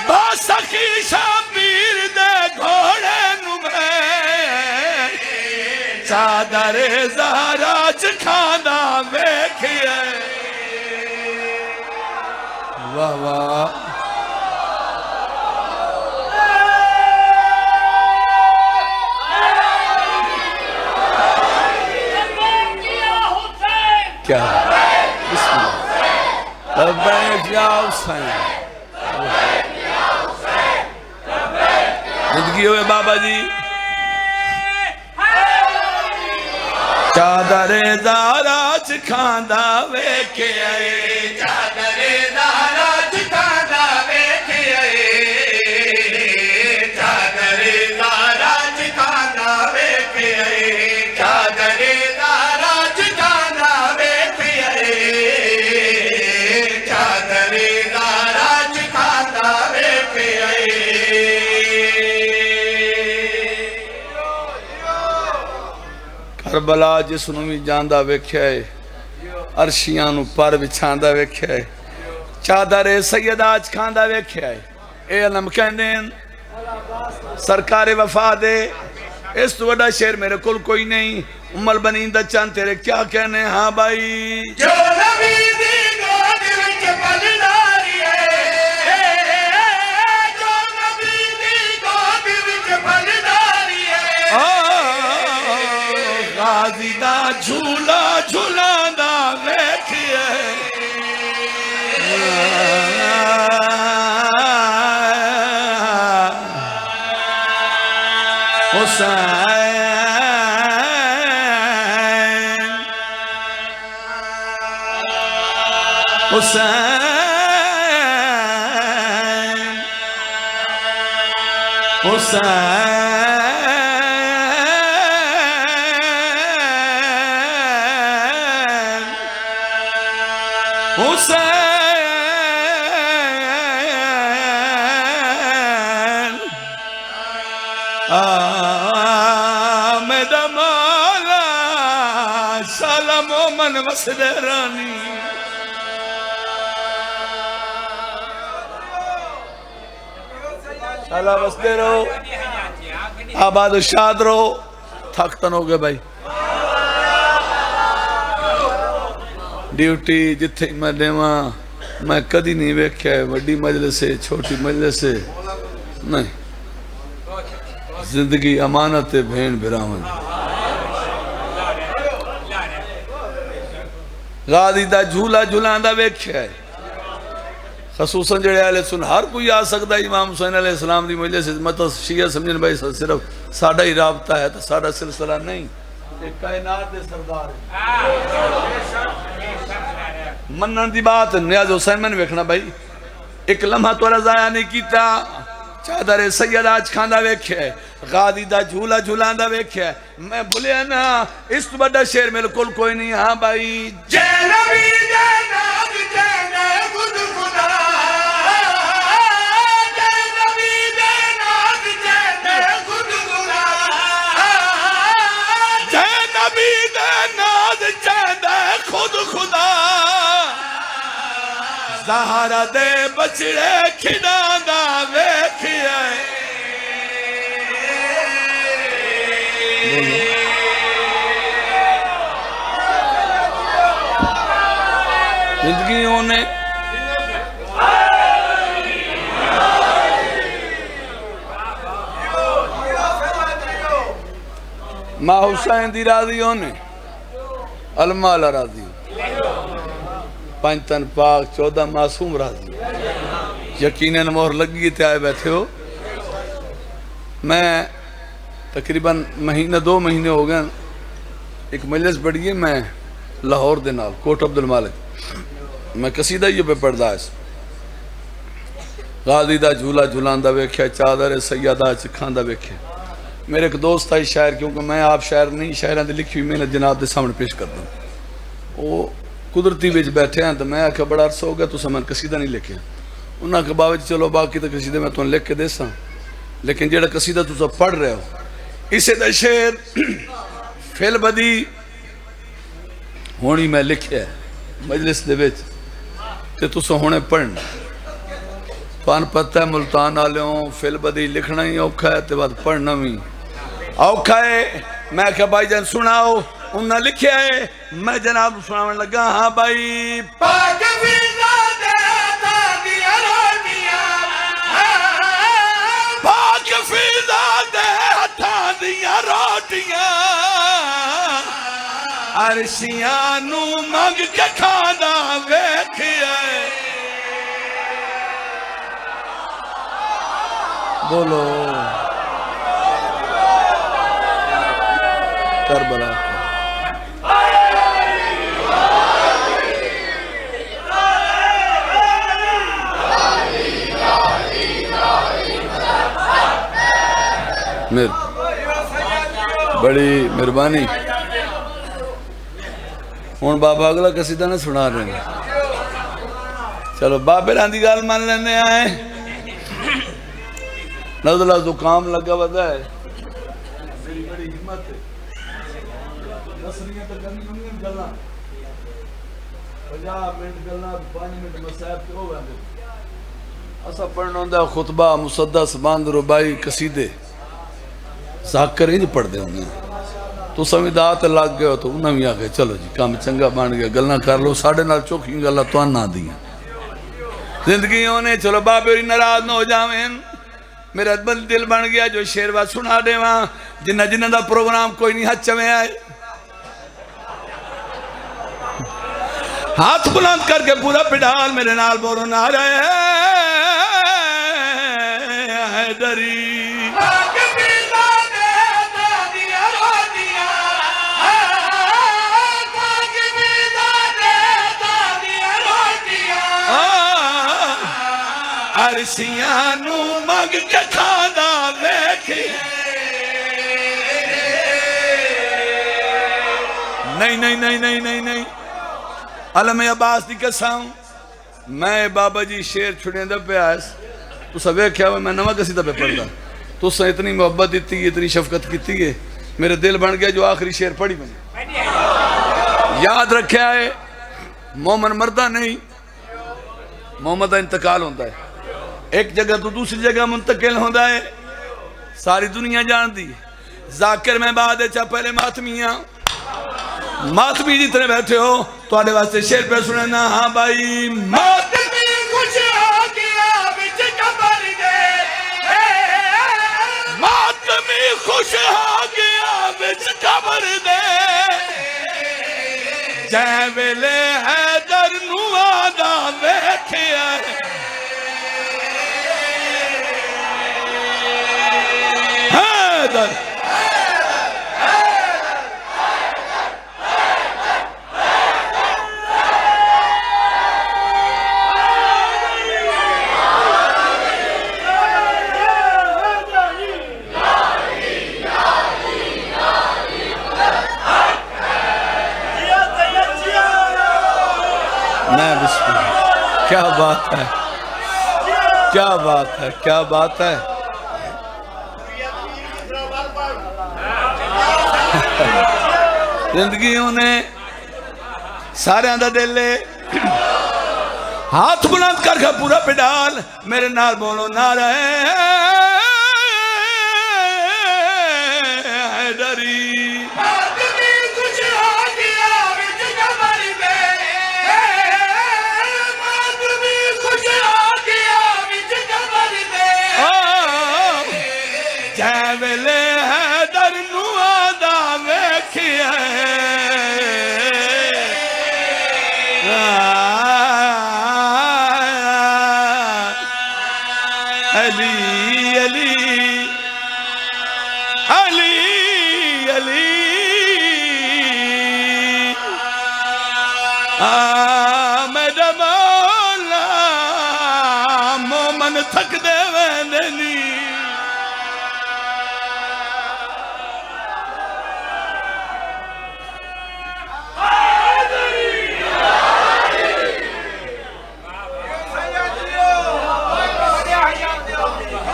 بس کی شبیر دے گھوڑے میں چادر زہرا چکھانا بیکھئے واہ واہ کیا بسم اللہ لبیک یا حسین زندگی ہوئے بابا جی چادر دارا چکھاندہ ویکھے آئے چادر دارا چکھاندہ ویکھے آئے چادر دارا چکھاندہ ویکھے آئے چادر دارا چکھاندہ ویکھے آئے چادر دارا چکھاندہ ویکھے آئے کربلا جس نو بھی جاندہ ویکھے آئے عرشیانو پر بچھاندہ ویکھے آئے چادر سیدہ چکھاندہ ویکھے آئے اے علم کہندین سرکار وفا دے اس تو بڑا شعر میرے کل کوئی نہیں. ام البنین دا چند تیرے کیا کہنے؟ ہاں بھائی. جو نبی دی گود وچ پلداری ہے، جو نبی دی گود وچ پلداری ہے، غازی دا جھولا جھولاندا ویکھیے. حسین حسین حسین حسین آمد مولا شالا مومن وسد رانی. شالا وسدے رہو، آباد و شاد رہو. تھکتن ہو گئے بھائی. ڈیوٹی جتھے میں دیواں میں کدی نہیں ویکھیا ہے وڈی مجلس سے چھوٹی مجلس سے نہیں. زندگی امانت بھین بھراون. غازی دا جھولا جھولاندا ویکھیا ہے. خصوصاً جڑے اہل سن ہر کوئی آ سکتا ہے امام حسین علیہ السلام دی مجلس سے. مطلب شیعہ سمجھن بھائی صرف ساڈا ہی رابطہ ہے تو ساڈا سلسلہ نہیں. ایک کائنات دے سردار ہے. منن دی بات نیاز حسین میں نے ویکھنا بھائی. ایک لمحہ تو ضائع نہیں کیتا. چادر سید آج کھاندا ویکھیا ہے، غازی دا جھولا جھولاندا ویکھیا ہے. میں بھولیا نا اس تو بڑا شعر میرے کول کوئی نہیں. ہاں بھائی. جے نبی دے نام جے خود خدا، جے نبی دے نام جے خود خدا، جے نبی دے ناز چاہدہ خود خدا. زہرا دے بچڑے کھڑاندا ویکھیا ہے. زندگی ہونے ماں حسین دی راضی ہونے المال راضی پنجتن پاک 14 معصوم راضی. یقیناً مہر لگی تے آئے بیٹھے ہو. میں تقریباً مہینہ 2 مہینے ہو گئے ایک مجلس پڑھی ہے میں لاہور دے نال کوٹ عبدالمالک. میں قصیدہ یہ پہ پڑھدا ہے. غازی دا جھولا جھولاندا ویکھیا چادر سیدہ چکھاندا ویکھیا. میرے ایک دوست آئی شاعر کیونکہ میں آپ شاعر نہیں شاعران دے لکھی ہوئی محنت جناب دے سامنے پیش کرتا ہوں. وہ قدرتی وچ بیٹھے ہیں تو میں آکھا بڑا عرصہ ہو گیا تو سمجھ قصیدہ نہیں لکھے. انہاں کے باوجود چلو باقی تو قصیدے میں تو لکھ کے دے ساں لیکن جیڑا قصیدہ تو سب پڑھ رہے ہو اسے دا شعر فیل بدی ہونی میں لکھیا ہے مجلس دے وچ تے تو سو ہونے پڑھنا. پان پتہ ہے ملتان آلیوں فیل بدی لکھنا ہی اوکھا ہے تے بعد پڑھنا بھی اوکھا ہے. میں کہا بھائی جان سناؤ. انہاں لکھیا ہے میں جناب سناون لگا. ہاں بھائی. پاک فضا دے عطا دیا روٹیاں، پاک فضا دے عطا دیا روٹیاں، عرشیاں نو منگ کے کھانا ویکھیا ہے. بولو کربلا. بڑی مہربانی. ہوں بابا اگلا قصیدہ نہ سنا رہے ہیں. چلو بابے راندی گال مان لینے آئے. نزلہ زکام لگا ودا ہے. میری بڑی ہمت ہے. نصریاں تو کرنی ہوں گے گلنا 50 منٹ گلنا 5 منٹ مسائب کے ہو گئے. اسا پڑھنا ہوں خطبہ مسدس باند ربائی قصیدے ذاکر انج پڑھ دے ہونے تو سمیدات لگ گئے ہو تو انہوں نے آگے چلو جی کام چنگا بان گیا گلنا کر لو ساڑھے نال چوکیں گلنا تو نہ دیا زندگی ہونے چلو بابے اور ناراض نہ ہو جاویں میرا بند دل بن گیا جو شیر بات سنا دے وہاں جنہ جنہ دا پروگرام کوئی نہیں ہاتھ چمیں آئے ہاتھ بلند کر کے پورا پڑال میرے نال بورو نہ رہے حیدری عرصیاں نو مگ کے کھانا بیٹھی نہیں علم عباس دی قسم میں بابا جی شیر چھڑیں دا پہ آئیس تو سب ایک کیا ہوئے میں نمہ کسی دا پہ پڑھ دا تو سا اتنی محبت دیتی اتنی شفقت کیتی ہے میرے دل بن گیا جو آخری شیر پڑھی میں یاد رکھے آئے مومن مردہ نہیں محمد انتقال ہوتا ہے ایک جگہ تو دوسری جگہ منتقل ہوتا ہے ساری دنیا جان دی ذاکر میں بعد اچھا پہلے ماتمی جتنے بیٹھے ہو تو آنے واسطے شیر پہ سنے نا ہاں بھائی ماتمی خوش ہو گیا بچ قبر دے ماتمی خوش ہو گیا بچ قبر دے جے ویلے حیدر نو آدھا بیٹھے آئے حیدر کیا بات ہے کیا بات ہے کیا بات ہے زندگی انہیں سارے اندھا دل لے ہاتھ بلند کر کے پورا پڑال میرے نال بولو نعرہ حیدری میرا مولا مومن تھک دے وینی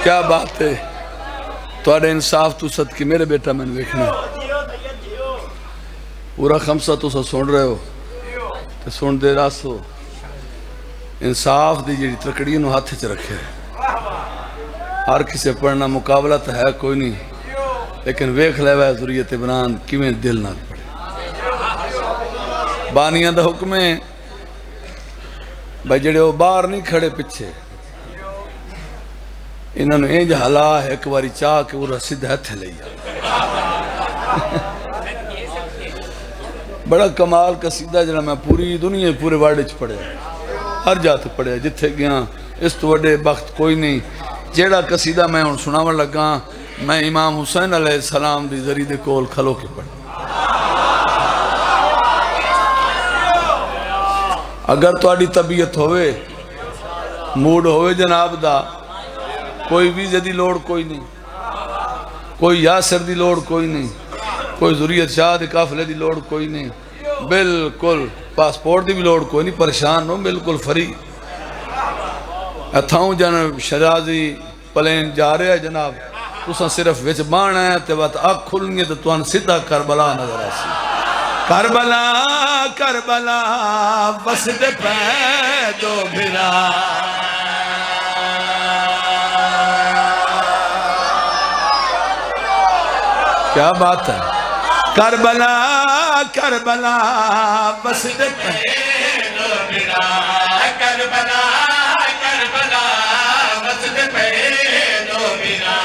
کیا بات ہے توڑے انصاف تو صدقی میرے بیٹا میں نے دیکھنا پورا خمسہ تو سا سن رہے ہو تو سن دے راسو انصاف دی جیڑی ترکڑی انہوں ہاتھ چ رکھے ہر کسے پڑھنا مقابلہ تو ہے کوئی نہیں لیکن ویکھ لے وے ذریت ابنان کیویں دل نہ پڑے بانیاں دا حکم ہے بھائی جڑے وہ باہر نہیں کھڑے پیچھے انہوں نے انج حلا ہے ایک باری چاہ کہ وہ رسید ہتھ لیا بڑا کمال قصیدہ جنہا میں پوری دنیا پورے وارڈ پڑھے ہر جات پڑھے جتھے گیا اس تو وڈے بخت کوئی نہیں جیڑا قصیدہ میں ان سناون لگا میں امام حسین علیہ السلام دی ذریعہ دے کول کھلو کے پڑھا اگر تو آڑی طبیعت ہوئے موڈ ہوئے جناب دا کوئی ویزے دی لوڑ کوئی نہیں کوئی یاسر دی لوڑ کوئی نہیں کوئی ذریعت شاہ دی قافلے دی لوڑ کوئی نہیں بالکل پاسپورٹ دی بھی لوڑ کوئی نہیں پریشان ہو بالکل فری اتھاؤں جناب شرازی پلین جا رہے ہیں جناب تُساں صرف وچ بان ہے تے بات آگ کھلنگی تو توان سیدھا کربلا نظر آسی کربلا کربلا بسد پیدو بھرا کیا بات ہے کربلا کربلا بسد پہ کربلا کربلا وسد پہ دو بیرا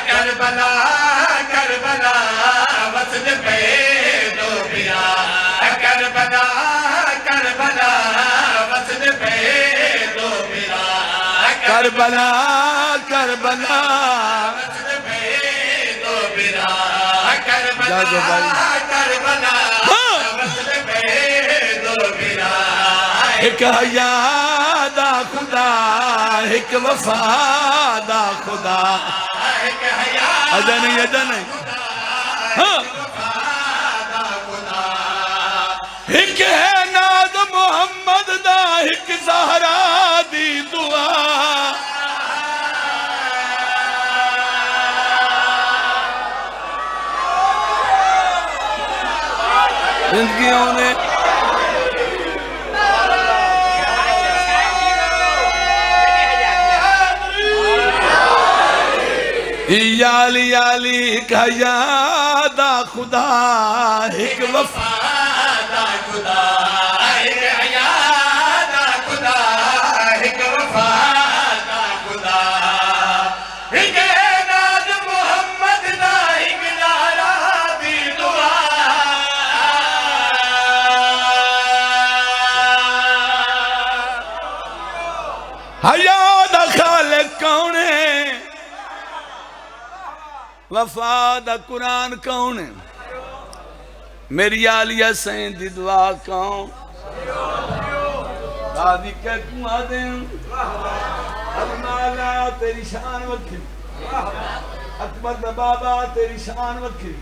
کربلا کربلا وسد پہ دو بیرا کربلا کربلا وسد پہ دو بیرا کربلا کربلا وسد پہ دو بیرا جا جو بھائی کربلا وسد پہ دو بیرا ایک حیا دا خدا ایک وفا دا خدا ایک حیا اجا نہیں ہاں ایک ہے ناد محمد دا ایک زہرا دی دعا زندگیوں نے یالی یالی کا یادا خدا ایک وفا دا خدا ایک حیا دا خدا ایک وفا دا خدا ایک ناز محمد دا ایک نعرہ دی دعا حیا دا خالق کون ہے وفا دا قرآن کون ہے میری آلیہ سین دی دعا کون دادی کہ تم آدیں اکمالا تیری شان وکھری اکبر بابا تیری شان وکھری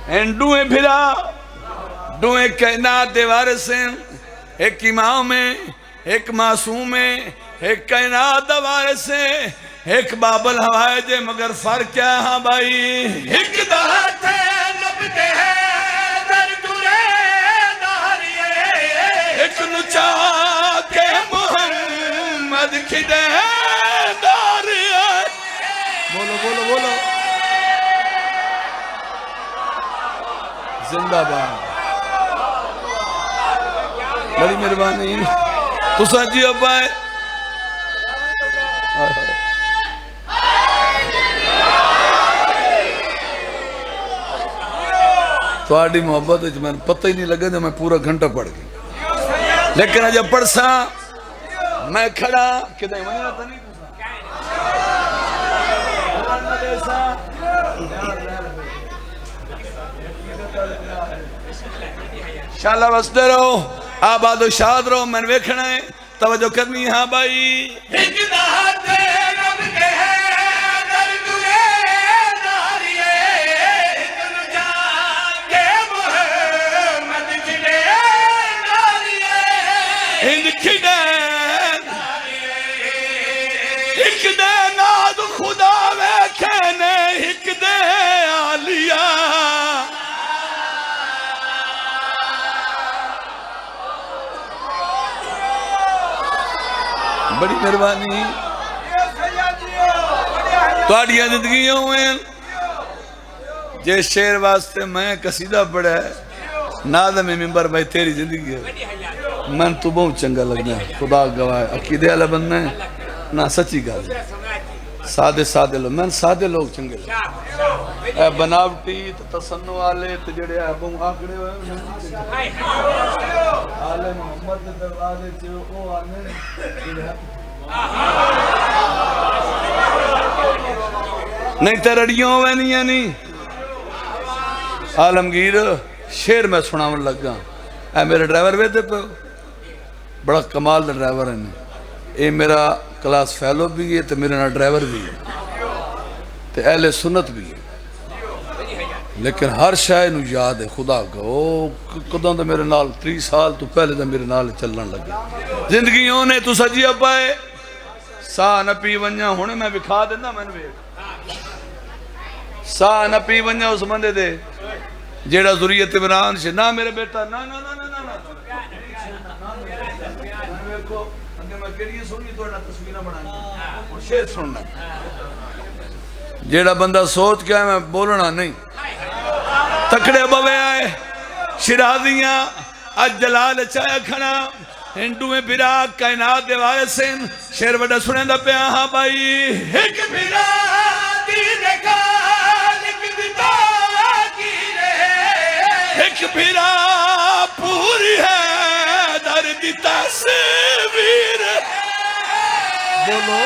این ڈوئیں بھرا ڈوئیں کائنات دیوار سے ایک امام ہے ایک معصوم ہے ایک کائنات دیوار سے ایک بابل ہوائے دے مگر فرق کیا ہاں بھائی ایک دہت لبتے ہیں در دورے داریے ایک نچا کے محمد کھدے داری ہے بولو بولو بولو زندہ باد بڑی مہربانی تو سجی ابا ہے تھوڑی محبت میں پتہ ہی نہیں لگا جب میں پورا گھنٹہ پڑھ گئی لیکن جب پڑھسا میں کھڑا کدھے منی رہتا نہیں انشاءاللہ بستے رہو آباد و شاد رہو میں ویکھنا ہے توجہ کرنی ہاں بھائی ایک دہت لبتے ہیں در دورے داریے ایک نجا کے محمد کھلے داریے ہند کھڑے ایک دے ناد خدا ویکھنے ایک دے آلیہ بڑی مہربانی تواڈیاں زندگیاں ہوئے جے شعر واسطے میں قصیدہ پڑھا ہے ناظم ممبر بھائی تیری زندگی ہے میں تو بہت چنگا لگنا ہے خدا گواہ عقیدے والا بننا ہے نہ سچی گل سادے سادے لوگ میں سادے لوگ چنگے لوگ اے بناوٹی تصنع والے تے جڑے ابو آکڑے ہوئے آل محمد دے دروازے چ او آنے نہیں تے رڑیوں ہوئے نہیں عالمگیر شیر میں سناون لگا اے میرے ڈرائیور ویدے پہ بڑا کمال دا ڈرائیور ہے اے میرا کلاس فیلو بھی ہے تے میرے نا ڈرائیور بھی ہے تے اہل سنت بھی ہے لیکن ہر شاہ نو یاد ہے خدا کا او قدم دا میرے نال 3 سال تو پہلے دا میرے نال چلن لگا زندگیوں نے تو سجی ابا ہے سا نہ پی ونجا ہونے میں بکھا دینا میں نے سا نہ پی ونجا اس مندے دے جیڑا ذریت عمران سے نہ میرے بیٹا نہ جیڑا بندہ سوچ کے میں بولنا نہیں تکڑے بوے آئے شرازیاں اج جلال چایا کھنا ہندو میں بھرا کائنات دے وارثین شیر وڈا سنے دا پیا ہاں بھائی ایک بھرا دین خالق دی دعا کی رے ایک بھرا پوری ہے درد تصویر بولو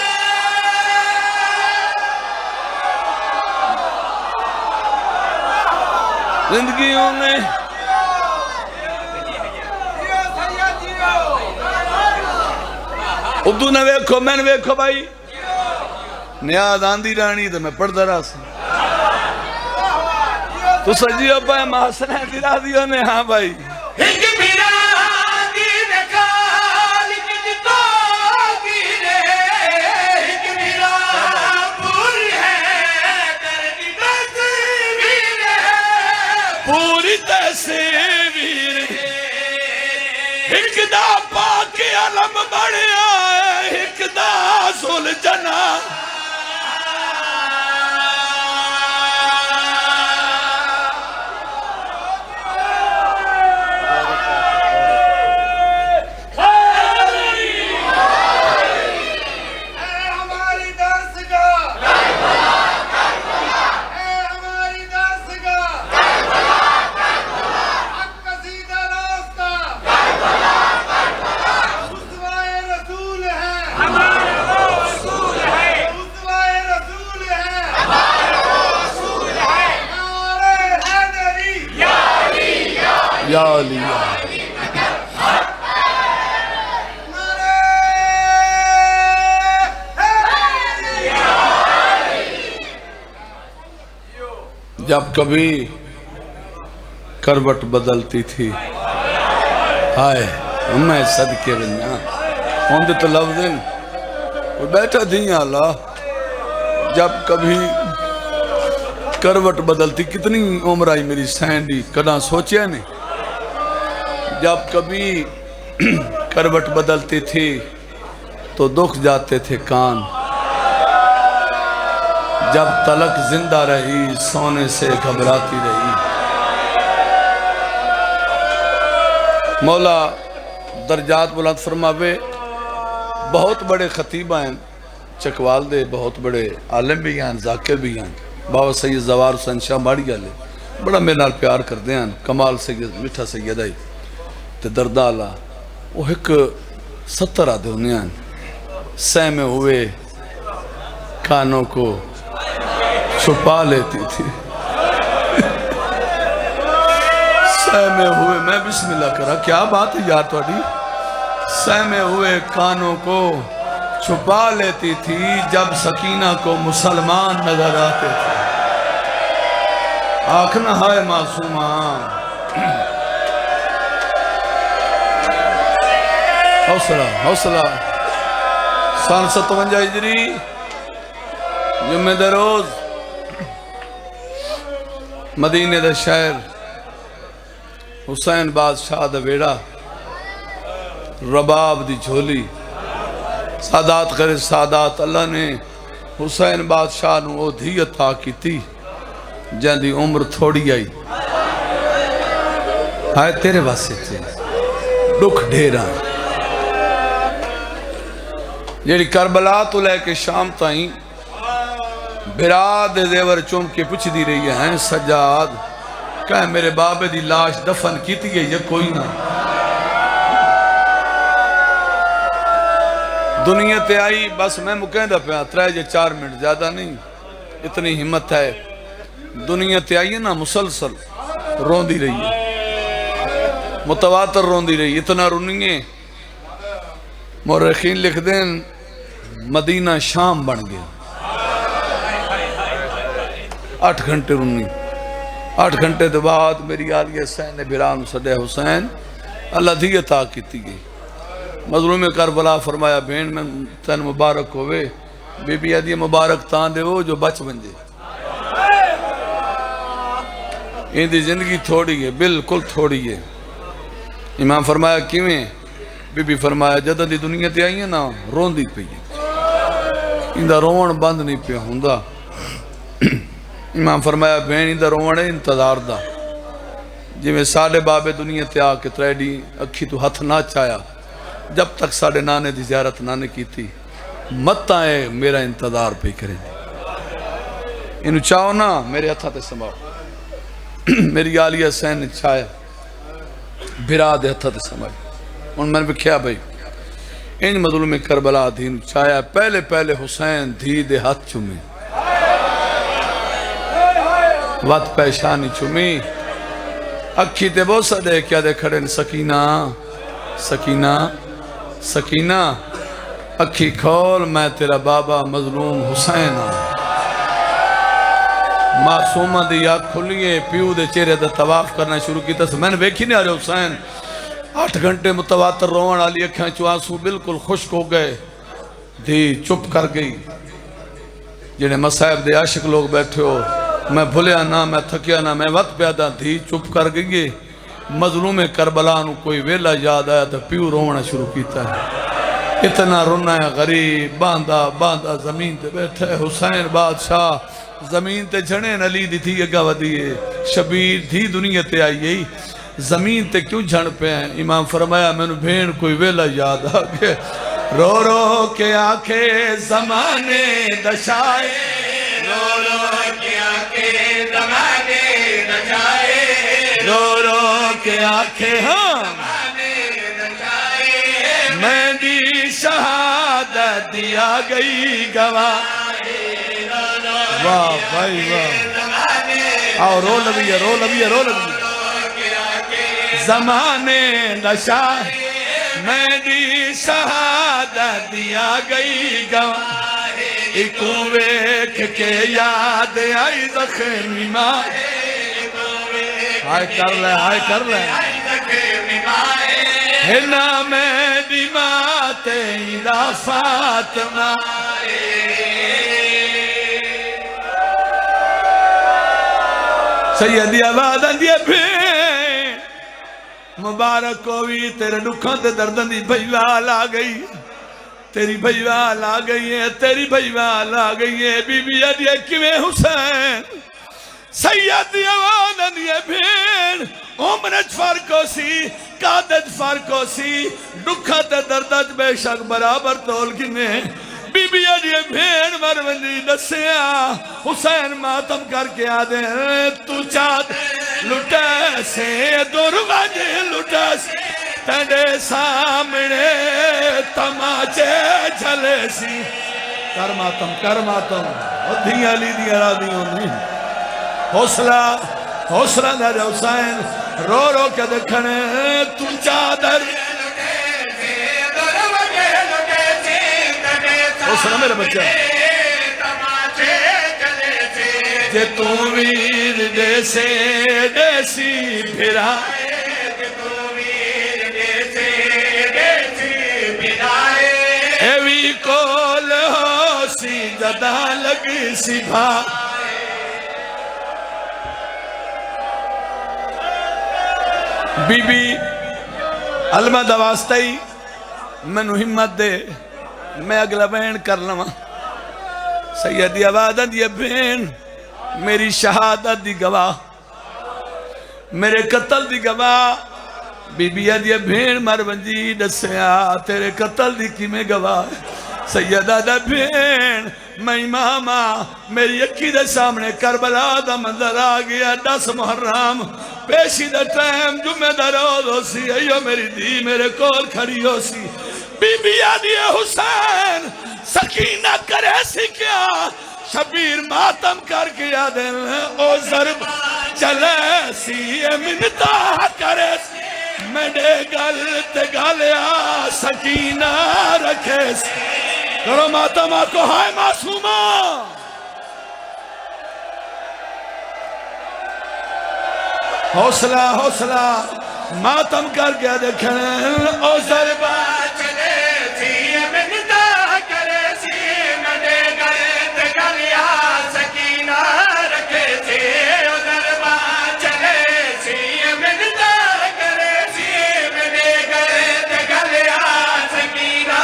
زندگیوں میں اردو نے ویکھو میں نے ویکھو بھائی نیاد آندھی رانی تو میں پڑھتا رہا سا تو سجیو پائے محسنہ دیرا دیو نے ہاں بھائی ایک بھرا دین خالق دی دعا کی رے ایک بھرا پوری ہے درد تصویر پوری تصویر ایک دا پاک علم بڑھیا ہے ایک دا زل جنا یا علی جب کبھی کروٹ بدلتی تھی ہائے میں صدقے بنیا ہوندے تو لفظیں وہ بیٹھا دیا اللہ جب کبھی کروٹ بدلتی کتنی عمر آئی میری سینڈی کداں سوچیا نہیں جب کبھی کروٹ بدلتی تھی تو دکھ جاتے تھے کان جب تلک زندہ رہی سونے سے گھبراتی رہی مولا درجات بلند فرماوے بہت بڑے خطیبہ ہیں چکوال دے بہت بڑے عالم بھی ہیں ذاکر بھی ہیں بابا سید زوار حسین شاہ ماڑی آلے بڑا میرے نال پیار کر دیں کمال سید مٹھا سید آئی تے دردہ اللہ وہ ایک 70 آدھے ہونے ہیں سہمے ہوئے کانوں کو چھپا لیتی تھی سہمے ہوئے میں بسم اللہ کرا کیا بات ہے یار توڑی سہمے ہوئے کانوں کو چھپا لیتی تھی جب سکینہ کو مسلمان نظر آتے تھے آنکھنا ہے معصومان حوصلہ سال 57 ہجری جمعہ دے روز مدینے دے شہر حسین بادشاہ دا بیڑا رباب دی جھولی سادات کرے سادات اللہ نے حسین بادشاہ نو او دھی عطا کی تھی جہاں دی عمر تھوڑی آئی آئے تیرے واسطے دکھ ڈھیرا جیڑی کربلا تو لے کے شام تائیں براد زیور چوم کے پچھ دی رہی ہیں سجاد کہے میرے بابے دی لاش دفن کیتی گئی یا کوئی نہ دنیا تے آئی بس میں مکہندہ پہ 3-4 منٹ زیادہ نہیں اتنی ہمت ہے دنیا تے آئی نا مسلسل رون دی رہی ہے متواتر رون دی رہی ہے اتنا رونیے مورخین لکھ دیں مدینہ شام بن گیا 8 گھنٹے رونی 8 گھنٹے دے بعد میری آلی حسین نے بھران صدے حسین اللہ دی عطا کیتی گئی مظلوم کربلا فرمایا بین میں تین مبارک ہوئے بی بی آدھی مبارک تان دے وہ جو بچ بنجے ان دی زندگی تھوڑی ہے بالکل تھوڑی ہے امام فرمایا کیویں بی بی فرمایا جدہ دی دنیا تے آئی ہیں نا رون دی پئی ان دا رون بند نہیں پیا ہوندا امام فرمایا بین ان دا رون ہے انتظار دا جی میں ساڑھے بابے دنیا تے آ کے تریڈی اکھی تو ہتھ نہ چایا جب تک ساڑھے نانے دی زیارت نانے کی تھی مت آئے میرا انتظار پہ کریں انہوں چاہو نا میرے ہتھا تے سماؤ میری آلی حسین نے چاہیا بھرا دے ہتھا تے سماؤ ان میں نے بھی کیا بھائی ان مظلوم کربلا دین چاہیا پہلے حسین دھی دے ہاتھ چومی وقت پیشانی چومی اکھی تے بوسا دے کیا دے کھڑے سکینہ سکینہ سکینہ اکھی کھول میں تیرا بابا مظلوم حسین معصومہ دی آنکھ کھلیے پیو دے چہرے دا طواف کرنا شروع کی تھا میں نے دیکھی نہیں آ رہے حسین 8 گھنٹے متواتر روان آلی اکھیں چوانسو بالکل خشک ہو گئے دھی چپ کر گئی جنہیں مصائب دے عاشق لوگ بیٹھے ہو میں بھولیا نہ میں تھکیا نہ میں وقت پیدا تھی چپ کر گئی مظلوم کربلا نو کوئی ویلا یاد آیا تو پیو رونا شروع کیتا ہے اتنا رونا ہے غریب باندھا زمین تے بیٹھے حسین بادشاہ زمین تے جھڑیں علی دی تھی اگا ودیے شبیر تھی دنیا تے آئیے زمین تے کیوں جھڑ پہ ہیں امام فرمایا میں نے بھین کوئی ویلا یاد آگے رو رو کے آنکھیں زمانے دشائے رو رو کے آنکھیں زمانے دشائے رو رو کے آنکھیں زمانے دشائے میں دی شہادت دیا گئی گواہ واہ بھائی واہ آؤ رو لبیہ رو لبیہ رو لبیہ زمانے نشاہ میں دی شہادت دیا گئی گواہ ایکو ویکھ کے یاد آئی زخمی ماں ہائے کر لے ہنا میں دی ماں تیرا فاطمہ سیدی آباد اندیے بھین مبارک ہوئی تیرے دکھاں تے دردن دی بھائیوال آ گئی تیری بھائیوال آ گئی ہے تیری بھائیوال آ گئی ہے بی بی اڈیے کیویں حسین سیدی آباد اندیے بھین عمرت فرقو سی قادت فرقو سی دکھاں تے دردت بے شک برابر تول کنے بی بی اڈیے بھین مروندی دسیا حسین ماتم کر کے آدھے تو چاہت لٹے سے دروازے لٹے سے تیرے سامنے تماچے جھلے سی کر ماتم دھیاں لی دیا را دی ہونی حوصلہ در حسین رو رو کے دکھنے تو چادر حوصلہ میرے بچہ جے تو ویر دیسی پھرا ایوی کول ہو سی جدا لگ سی بھا بی بی علمہ دواستی منو ہمت دے میں اگلا بین کر لما سیدی آبادت یہ بین میری شہادت دی گواہ میرے قتل دی گواہ بی بی یہ بین مروندی دسیا تیرے قتل دی کی میں گواہ سیدہ دا بین میں امامہ میری اکی دے سامنے کربلا دا منظر آ گیا 10 محرم پیشی دا ٹائم جمعہ دا روز ہو سی ایو میری دی میرے کول کھڑی ہو سی بی بی آدھی حسین سکینہ کرے سی کیا شبیر ماتم کر کے یادن او ضرب چلے سی منتا کرے سی میڈے گلت گالیا سکینہ رکھے سی کرو ماتم آکو ہائے معصومہ حوصلہ ماتم کر کے دیکھنے او ضربہ چلے سی منتا کرے سی میڈے گلت گالیا سکینہ رکھے سی او ضربہ چلے سی منتا کرے سی میڈے گلت گالیا سکینہ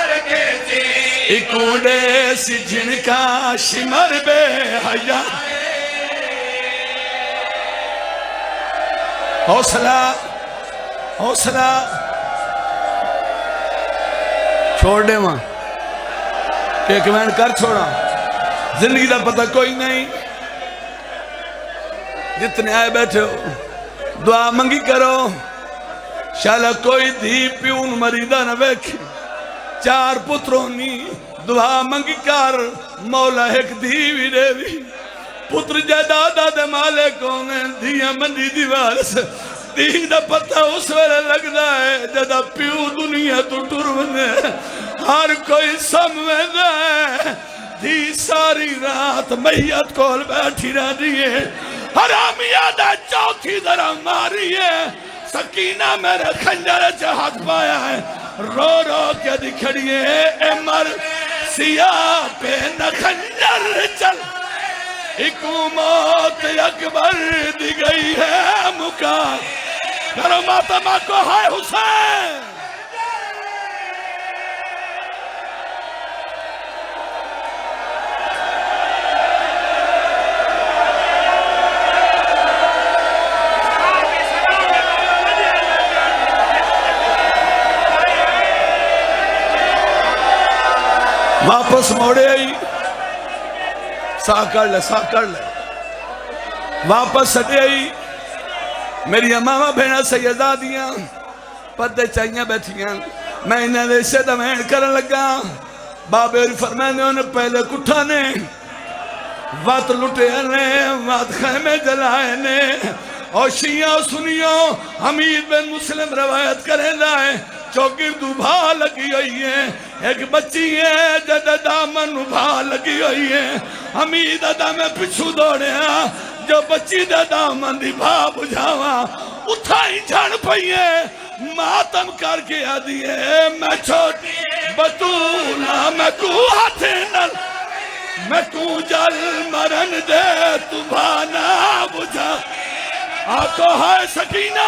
رکھے سی ایک اوڑے سی جن کا شمر بے حیاء حوصلہ حوصلہ چھوڑ دے وہاں کہ کمینٹ کر چھوڑا زندگی دا پتہ کوئی نہیں جتنے آئے بیٹھے ہو دعا منگی کرو شالا کوئی دھی پیون مریدہ نہ بیکھے 4 پتروں نی دعا منگی کر مولا ایک دھی بھی دے بھی پتر جائیداد دے مالک ہونے دھیاں مندی دیوار سے دھی دا پتہ اس ویلے لگدا ہے جدا پیو دنیا تو ٹر ونے ہر کوئی سمجھدا ہے دھی ساری رات میت کول بیٹھی رہ دیئے حرامیہ دا چوتھی ذرا ماری ہے سکینہ میرے خنجر سے ہاتھ پایا ہے رو رو کے دکھڑیے اے مر سیاہ پہ نہ خنجر چل ایک موت اکبر دی گئی ہے مکا کرو ماتمہ کو ہائے حسین واپس موڑے آئی ساہ کر لے واپس سٹے آئی میری امامہ بھینا سیدہ دیاں پتے چاہیاں بیٹھیاں میں انہیں دیشے دمین کرن لگا بابے اور فرمائنے انہیں پہلے کٹھانے وات لٹے نے وات خیمے جلائے نے اور شیعہ سنیوں حمید بن مسلم روایت کریں لائے چوکر دو بھا لگی ہوئی ہے ایک بچی ہے جد دامن بھا لگی ہوئی ہے حمید ادا میں پچھو دوڑے ہاں جو بچی دا دامن دی بھا بجھاواں اٹھائی جھڑ پئی ہے ماتم کر کے آدھی ہے میں چھوٹی بطولہ میں کو ہاتھے نل میں کو جل مرن دے تو بھانا بجھا آکو ہے سکینہ